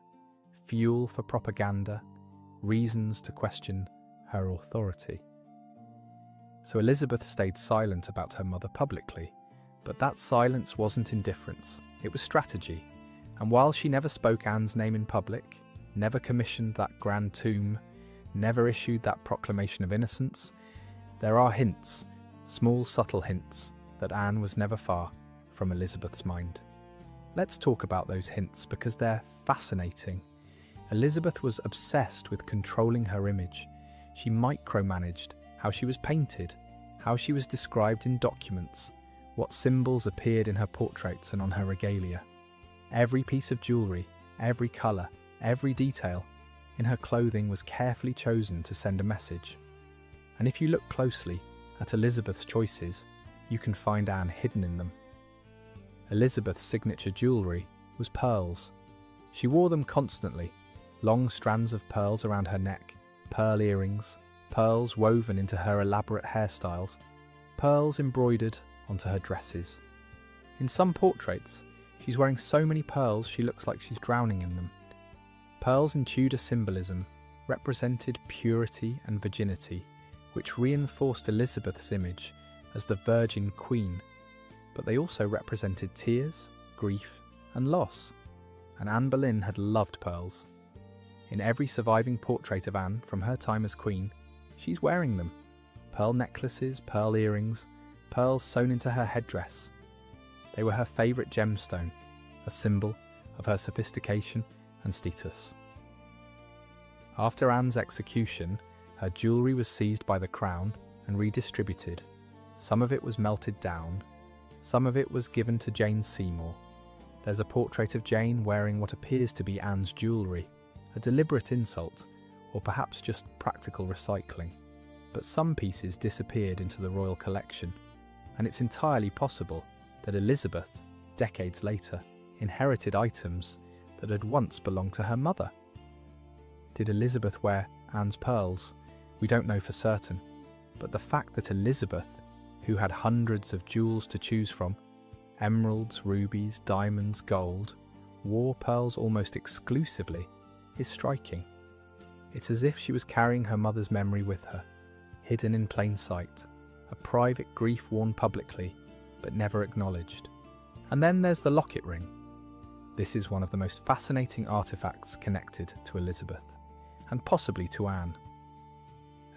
fuel for propaganda, reasons to question her authority. So Elizabeth stayed silent about her mother publicly, but that silence wasn't indifference, it was strategy. And while she never spoke Anne's name in public, never commissioned that grand tomb, never issued that proclamation of innocence, there are hints, small subtle hints, that Anne was never far from Elizabeth's mind. Let's talk about those hints because they're fascinating. Elizabeth was obsessed with controlling her image. She micromanaged how she was painted, how she was described in documents, what symbols appeared in her portraits and on her regalia. Every piece of jewellery, every colour, every detail in her clothing was carefully chosen to send a message. And if you look closely at Elizabeth's choices, you can find Anne hidden in them. Elizabeth's signature jewellery was pearls. She wore them constantly, long strands of pearls around her neck, pearl earrings, pearls woven into her elaborate hairstyles, pearls embroidered onto her dresses. In some portraits, she's wearing so many pearls she looks like she's drowning in them. Pearls in Tudor symbolism represented purity and virginity, which reinforced Elizabeth's image as the Virgin Queen, but they also represented tears, grief, and loss. And Anne Boleyn had loved pearls. In every surviving portrait of Anne from her time as queen, she's wearing them. Pearl necklaces, pearl earrings, pearls sewn into her headdress. They were her favourite gemstone, a symbol of her sophistication and status. After Anne's execution, her jewellery was seized by the crown and redistributed. Some of it was melted down, some of it was given to Jane Seymour. There's a portrait of Jane wearing what appears to be Anne's jewellery, a deliberate insult, or perhaps just practical recycling. But some pieces disappeared into the royal collection, and it's entirely possible that Elizabeth, decades later, inherited items that had once belonged to her mother. Did Elizabeth wear Anne's pearls? We don't know for certain, but the fact that Elizabeth, who had hundreds of jewels to choose from, emeralds, rubies, diamonds, gold, wore pearls almost exclusively, is striking. It's as if she was carrying her mother's memory with her, hidden in plain sight, a private grief worn publicly, but never acknowledged. And then there's the locket ring. This is one of the most fascinating artifacts connected to Elizabeth, and possibly to Anne.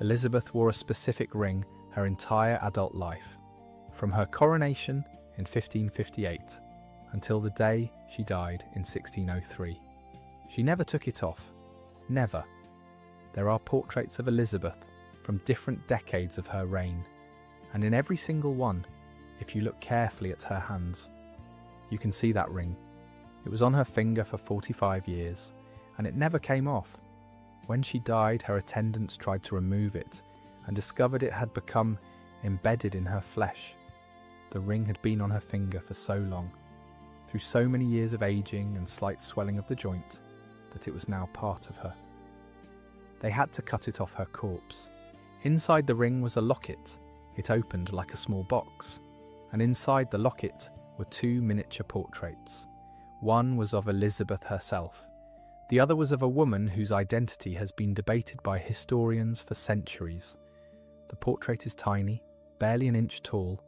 Elizabeth wore a specific ring her entire adult life, from her coronation in 1558 until the day she died in 1603. She never took it off. Never. There are portraits of Elizabeth from different decades of her reign, and in every single one, if you look carefully at her hands, you can see that ring. It was on her finger for 45 years, and it never came off. When she died, her attendants tried to remove it and discovered it had become embedded in her flesh. The ring had been on her finger for so long, through so many years of aging and slight swelling of the joint, that it was now part of her. They had to cut it off her corpse. Inside the ring was a locket. It opened like a small box, and inside the locket were two miniature portraits. One was of Elizabeth herself. The other was of a woman whose identity has been debated by historians for centuries. The portrait is tiny, barely an inch tall,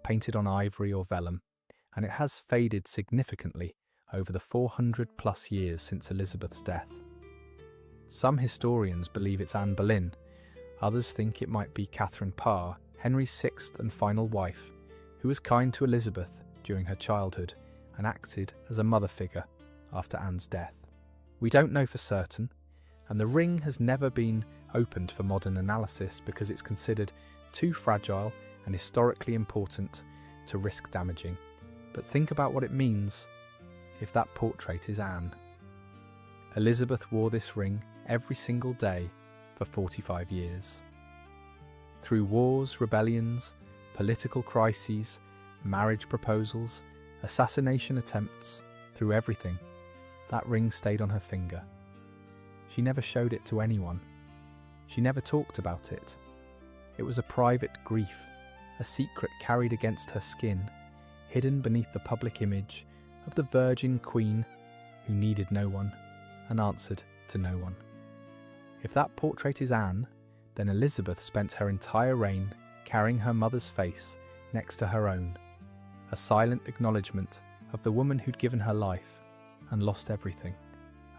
painted on ivory or vellum, and it has faded significantly over the 400+ years since Elizabeth's death. Some historians believe it's Anne Boleyn. Others think it might be Catherine Parr, Henry's sixth and final wife, who was kind to Elizabeth during her childhood and acted as a mother figure after Anne's death. We don't know for certain, and the ring has never been opened for modern analysis because it's considered too fragile and historically important to risk damaging. But think about what it means if that portrait is Anne. Elizabeth wore this ring every single day for 45 years. Through wars, rebellions, political crises, marriage proposals, assassination attempts, through everything, that ring stayed on her finger. She never showed it to anyone. She never talked about it. It was a private grief, a secret carried against her skin, hidden beneath the public image of the Virgin Queen who needed no one and answered to no one. If that portrait is Anne, then Elizabeth spent her entire reign carrying her mother's face next to her own, a silent acknowledgement of the woman who'd given her life and lost everything,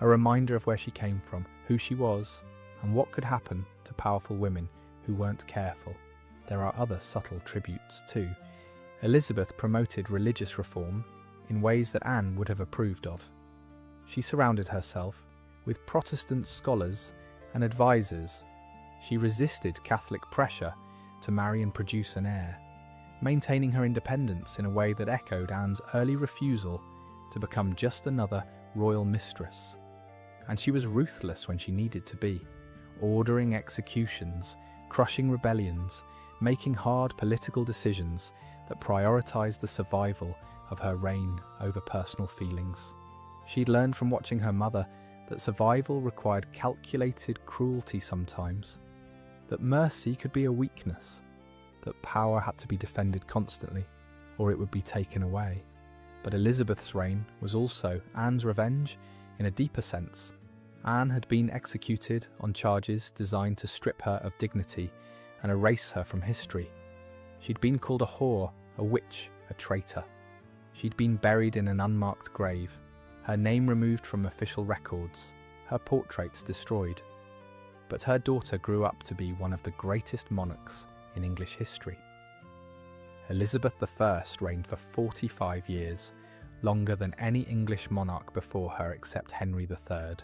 a reminder of where she came from, who she was, and what could happen to powerful women who weren't careful. There are other subtle tributes too. Elizabeth promoted religious reform in ways that Anne would have approved of. She surrounded herself with Protestant scholars and advisors. She resisted Catholic pressure to marry and produce an heir, maintaining her independence in a way that echoed Anne's early refusal to become just another royal mistress. And she was ruthless when she needed to be, ordering executions, crushing rebellions, making hard political decisions that prioritized the survival of her reign over personal feelings. She'd learned from watching her mother that survival required calculated cruelty sometimes, that mercy could be a weakness, that power had to be defended constantly, or it would be taken away. But Elizabeth's reign was also Anne's revenge in a deeper sense. Anne had been executed on charges designed to strip her of dignity and erase her from history. She'd been called a whore, a witch, a traitor. She'd been buried in an unmarked grave, her name removed from official records, her portraits destroyed. But her daughter grew up to be one of the greatest monarchs in English history. Elizabeth I reigned for 45 years, longer than any English monarch before her except Henry III.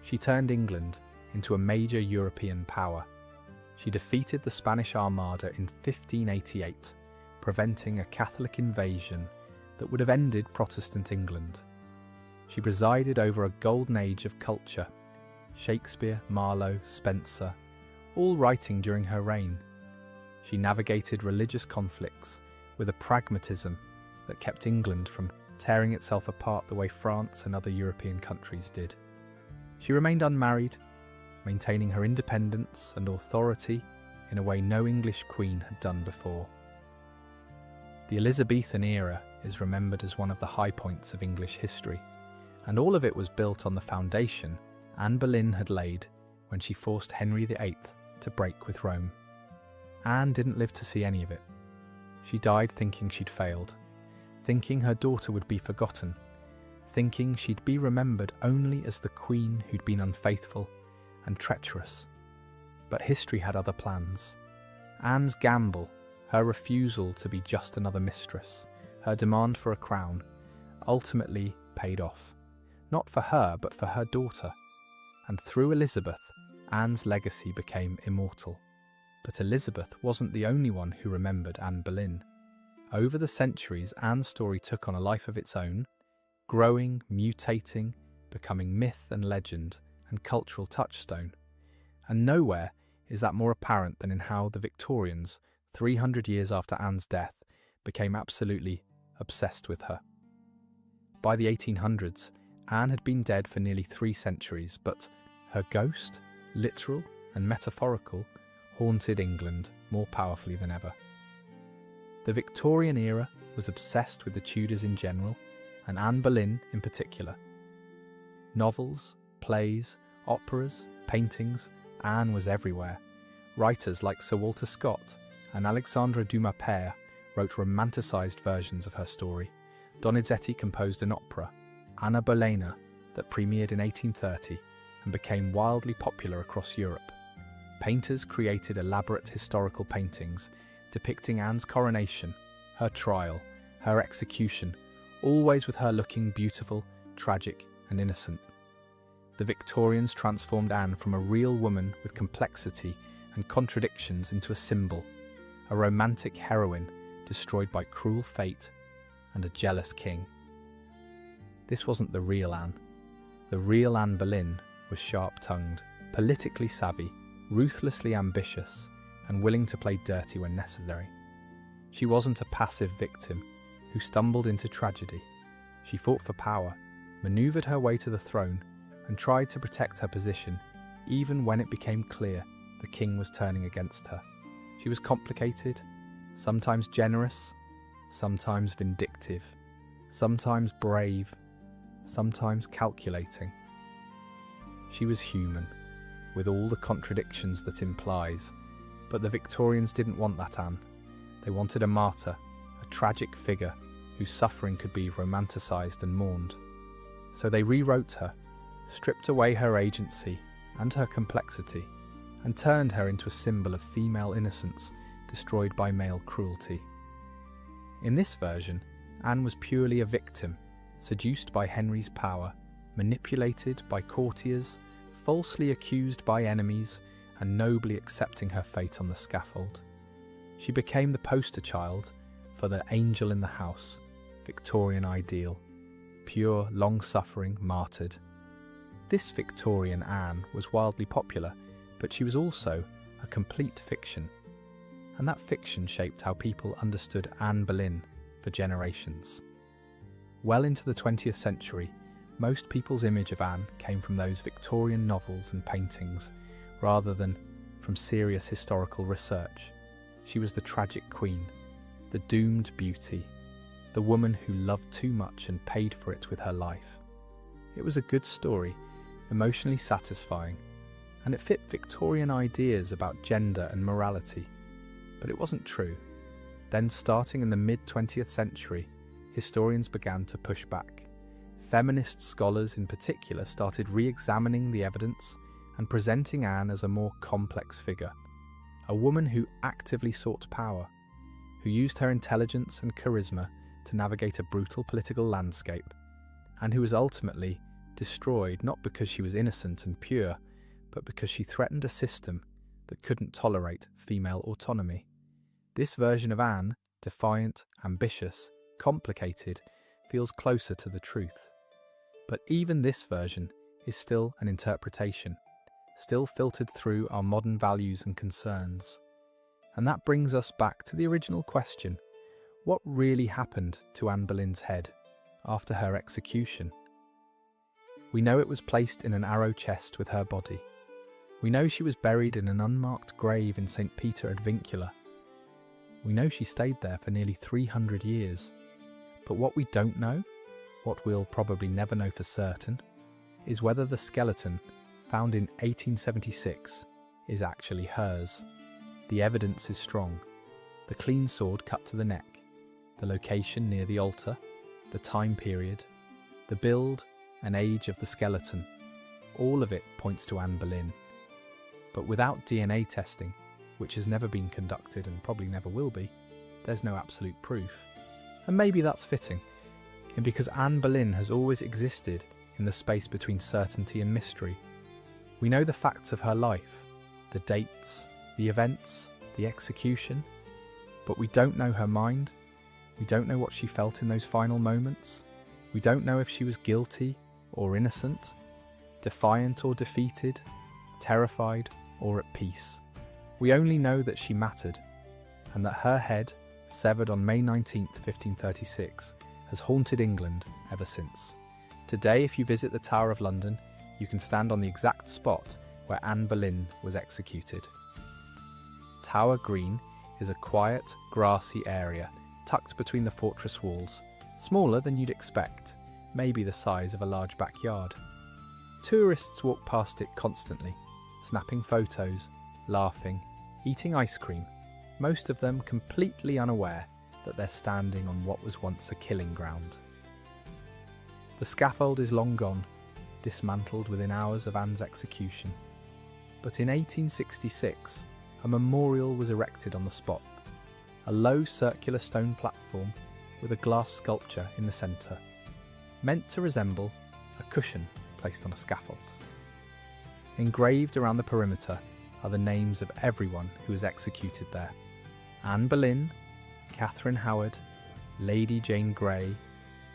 She turned England into a major European power. She defeated the Spanish Armada in 1588, preventing a Catholic invasion that would have ended Protestant England. She presided over a golden age of culture, Shakespeare, Marlowe, Spencer, all writing during her reign. She navigated religious conflicts with a pragmatism that kept England from tearing itself apart the way France and other European countries did. She remained unmarried, maintaining her independence and authority in a way no English queen had done before. The Elizabethan era is remembered as one of the high points of English history, and all of it was built on the foundation Anne Boleyn had laid when she forced Henry VIII to break with Rome. Anne didn't live to see any of it. She died thinking she'd failed, thinking her daughter would be forgotten, thinking she'd be remembered only as the queen who'd been unfaithful and treacherous. But history had other plans. Anne's gamble, her refusal to be just another mistress, her demand for a crown, ultimately paid off. Not for her, but for her daughter. And through Elizabeth, Anne's legacy became immortal. But Elizabeth wasn't the only one who remembered Anne Boleyn. Over the centuries, Anne's story took on a life of its own, growing, mutating, becoming myth and legend and cultural touchstone. And nowhere is that more apparent than in how the Victorians, 300 years after Anne's death, became absolutely obsessed with her. By the 1800s, Anne had been dead for nearly 3 centuries, but her ghost, literal and metaphorical, haunted England more powerfully than ever. The Victorian era was obsessed with the Tudors in general, and Anne Boleyn in particular. Novels, plays, operas, paintings, Anne was everywhere. Writers like Sir Walter Scott and Alexandre Dumas père wrote romanticised versions of her story. Donizetti composed an opera, Anne Boleyn, that premiered in 1830 and became wildly popular across Europe. Painters created elaborate historical paintings depicting Anne's coronation, her trial, her execution, always with her looking beautiful, tragic, and innocent. The Victorians transformed Anne from a real woman with complexity and contradictions into a symbol, a romantic heroine destroyed by cruel fate and a jealous king. This wasn't the real Anne. The real Anne Boleyn was sharp-tongued, politically savvy, ruthlessly ambitious, and willing to play dirty when necessary. She wasn't a passive victim who stumbled into tragedy. She fought for power, manoeuvred her way to the throne, and tried to protect her position, even when it became clear the king was turning against her. She was complicated, sometimes generous, sometimes vindictive, sometimes brave, sometimes calculating. She was human, with all the contradictions that implies, but the Victorians didn't want that Anne. They wanted a martyr, a tragic figure whose suffering could be romanticised and mourned. So they rewrote her, stripped away her agency and her complexity, and turned her into a symbol of female innocence destroyed by male cruelty. In this version, Anne was purely a victim, seduced by Henry's power, manipulated by courtiers, falsely accused by enemies, and nobly accepting her fate on the scaffold. She became the poster child for the angel in the house, Victorian ideal, pure, long-suffering, martyred. This Victorian Anne was wildly popular, but she was also a complete fiction. And that fiction shaped how people understood Anne Boleyn for generations. Well into the 20th century, most people's image of Anne came from those Victorian novels and paintings, rather than from serious historical research. She was the tragic queen, the doomed beauty, the woman who loved too much and paid for it with her life. It was a good story, emotionally satisfying, and it fit Victorian ideas about gender and morality. But it wasn't true. Then, starting in the mid-20th century, historians began to push back. Feminist scholars in particular started re-examining the evidence and presenting Anne as a more complex figure, a woman who actively sought power, who used her intelligence and charisma to navigate a brutal political landscape, and who was ultimately destroyed not because she was innocent and pure, but because she threatened a system that couldn't tolerate female autonomy. This version of Anne, defiant, ambitious, complicated, feels closer to the truth. But even this version is still an interpretation, still filtered through our modern values and concerns. And that brings us back to the original question: what really happened to Anne Boleyn's head after her execution? We know it was placed in an arrow chest with her body. We know she was buried in an unmarked grave in St. Peter ad Vincula. We know she stayed there for nearly 300 years. But what we don't know, what we'll probably never know for certain, is whether the skeleton found in 1876 is actually hers. The evidence is strong. The clean sword cut to the neck, the location near the altar, the time period, the build and age of the skeleton, all of it points to Anne Boleyn. But without DNA testing, which has never been conducted and probably never will be, there's no absolute proof. And maybe that's fitting, and because Anne Boleyn has always existed in the space between certainty and mystery. We know the facts of her life, the dates, the events, the execution, but we don't know her mind. We don't know what she felt in those final moments. We don't know if she was guilty or innocent, defiant or defeated, terrified or at peace. We only know that she mattered, and that her head, severed on May 19th, 1536, has haunted England ever since. Today, if you visit the Tower of London, you can stand on the exact spot where Anne Boleyn was executed. Tower Green is a quiet, grassy area tucked between the fortress walls, smaller than you'd expect, maybe the size of a large backyard. Tourists walk past it constantly, snapping photos, laughing, eating ice cream, most of them completely unaware that they're standing on what was once a killing ground. The scaffold is long gone, dismantled within hours of Anne's execution. But in 1866, a memorial was erected on the spot, a low circular stone platform with a glass sculpture in the centre, meant to resemble a cushion placed on a scaffold. Engraved around the perimeter are the names of everyone who was executed there: Anne Boleyn, Catherine Howard, Lady Jane Grey,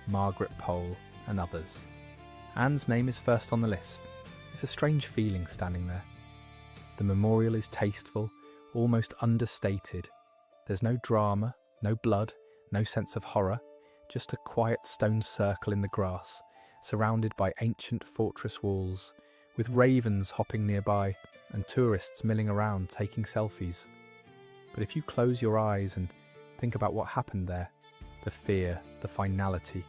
Margaret Pole, and others. Anne's name is first on the list. It's a strange feeling standing there. The memorial is tasteful, almost understated. There's no drama, no blood, no sense of horror, just a quiet stone circle in the grass, surrounded by ancient fortress walls, with ravens hopping nearby and tourists milling around taking selfies. But if you close your eyes and think about what happened there, the fear, the finality,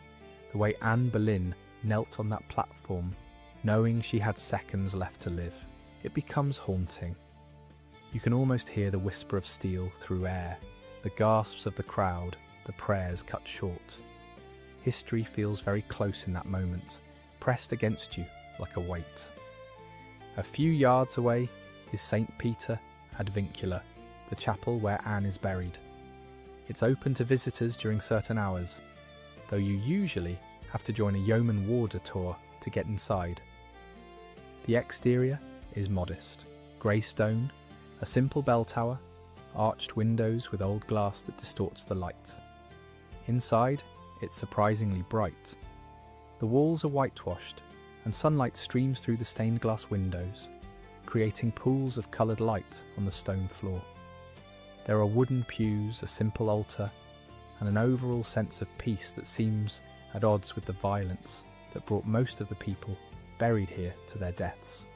the way Anne Boleyn knelt on that platform, knowing she had seconds left to live, it becomes haunting. You can almost hear the whisper of steel through air, the gasps of the crowd, the prayers cut short. History feels very close in that moment, pressed against you like a weight. A few yards away is St. Peter ad Vincula, the chapel where Anne is buried. It's open to visitors during certain hours, though you usually have to join a yeoman warder tour to get inside. The exterior is modest: grey stone, a simple bell tower, arched windows with old glass that distorts the light. Inside, it's surprisingly bright. The walls are whitewashed, and sunlight streams through the stained glass windows, creating pools of coloured light on the stone floor. There are wooden pews, a simple altar, and an overall sense of peace that seems at odds with the violence that brought most of the people buried here to their deaths.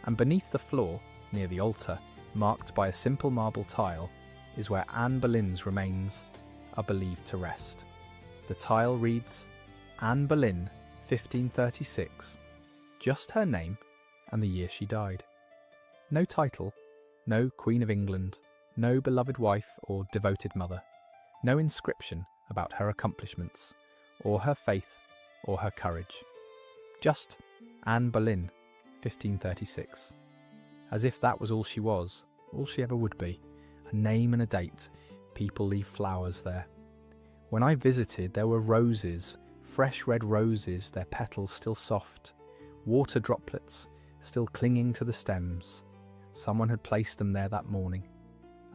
And beneath the floor, near the altar, marked by a simple marble tile, is where Anne Boleyn's remains are believed to rest. The tile reads, Anne Boleyn, 1536, just her name and the year she died. No title, no Queen of England, no beloved wife or devoted mother, no inscription about her accomplishments, or her faith, or her courage. Just Anne Boleyn, 1536. As if that was all she was, all she ever would be. A name and a date. People leave flowers there. When I visited, there were roses, fresh red roses, their petals still soft, water droplets still clinging to the stems. Someone had placed them there that morning.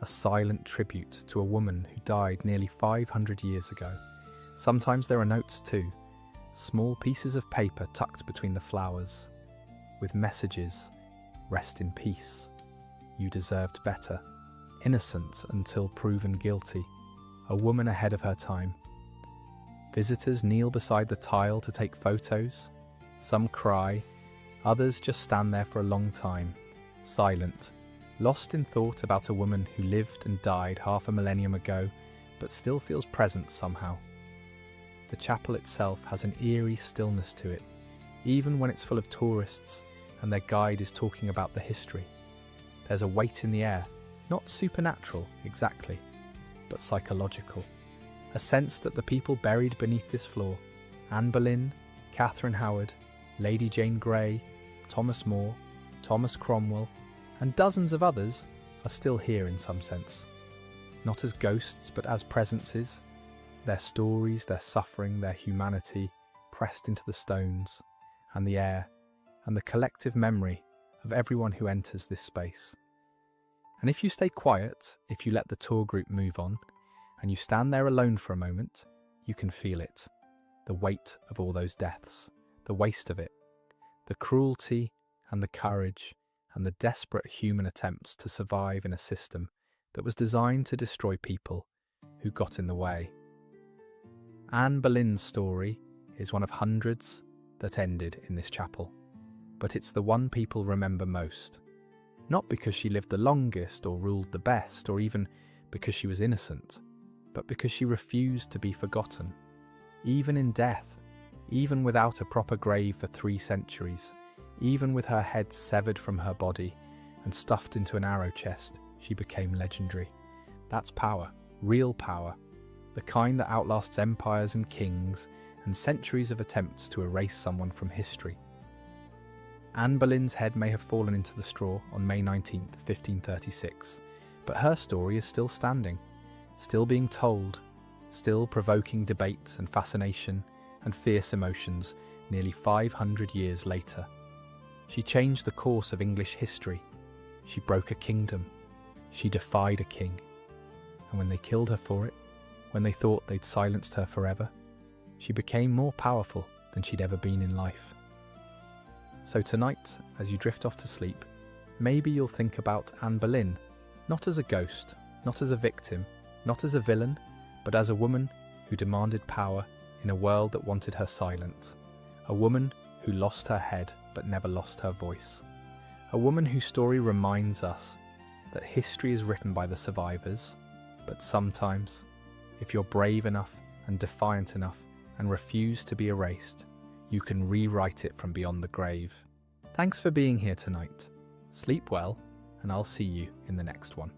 A silent tribute to a woman who died nearly 500 years ago, Sometimes there are notes too, small pieces of paper tucked between the flowers, with messages: rest in peace, you deserved better, innocent until proven guilty, a woman ahead of her time. Visitors kneel beside the tile to take photos. Some cry, others just stand there for a long time, silent, lost in thought about a woman who lived and died half a millennium ago, but still feels present somehow. The chapel itself has an eerie stillness to it, even when it's full of tourists and their guide is talking about the history. There's a weight in the air, not supernatural exactly, but psychological. A sense that the people buried beneath this floor, Anne Boleyn, Catherine Howard, Lady Jane Grey, Thomas More, Thomas Cromwell, and dozens of others, are still here in some sense. Not as ghosts, but as presences. Their stories, their suffering, their humanity pressed into the stones and the air and the collective memory of everyone who enters this space. And if you stay quiet, if you let the tour group move on, and you stand there alone for a moment, you can feel it. The weight of all those deaths, the waste of it, the cruelty and the courage and the desperate human attempts to survive in a system that was designed to destroy people who got in the way. Anne Boleyn's story is one of hundreds that ended in this chapel, but it's the one people remember most. Not because she lived the longest or ruled the best or even because she was innocent, but because she refused to be forgotten. Even in death, even without a proper grave for 3 centuries, even with her head severed from her body and stuffed into an arrow chest, she became legendary. That's power, real power, the kind that outlasts empires and kings and centuries of attempts to erase someone from history. Anne Boleyn's head may have fallen into the straw on May 19th, 1536, but her story is still standing, still being told, still provoking debate and fascination and fierce emotions nearly 500 years later. She changed the course of English history. She broke a kingdom. She defied a king. And when they killed her for it, when they thought they'd silenced her forever, she became more powerful than she'd ever been in life. So tonight, as you drift off to sleep, maybe you'll think about Anne Boleyn, not as a ghost, not as a victim, not as a villain, but as a woman who demanded power in a world that wanted her silent. A woman who lost her head but never lost her voice. A woman whose story reminds us that history is written by the survivors, but sometimes, if you're brave enough and defiant enough and refuse to be erased, you can rewrite it from beyond the grave. Thanks for being here tonight. Sleep well, and I'll see you in the next one.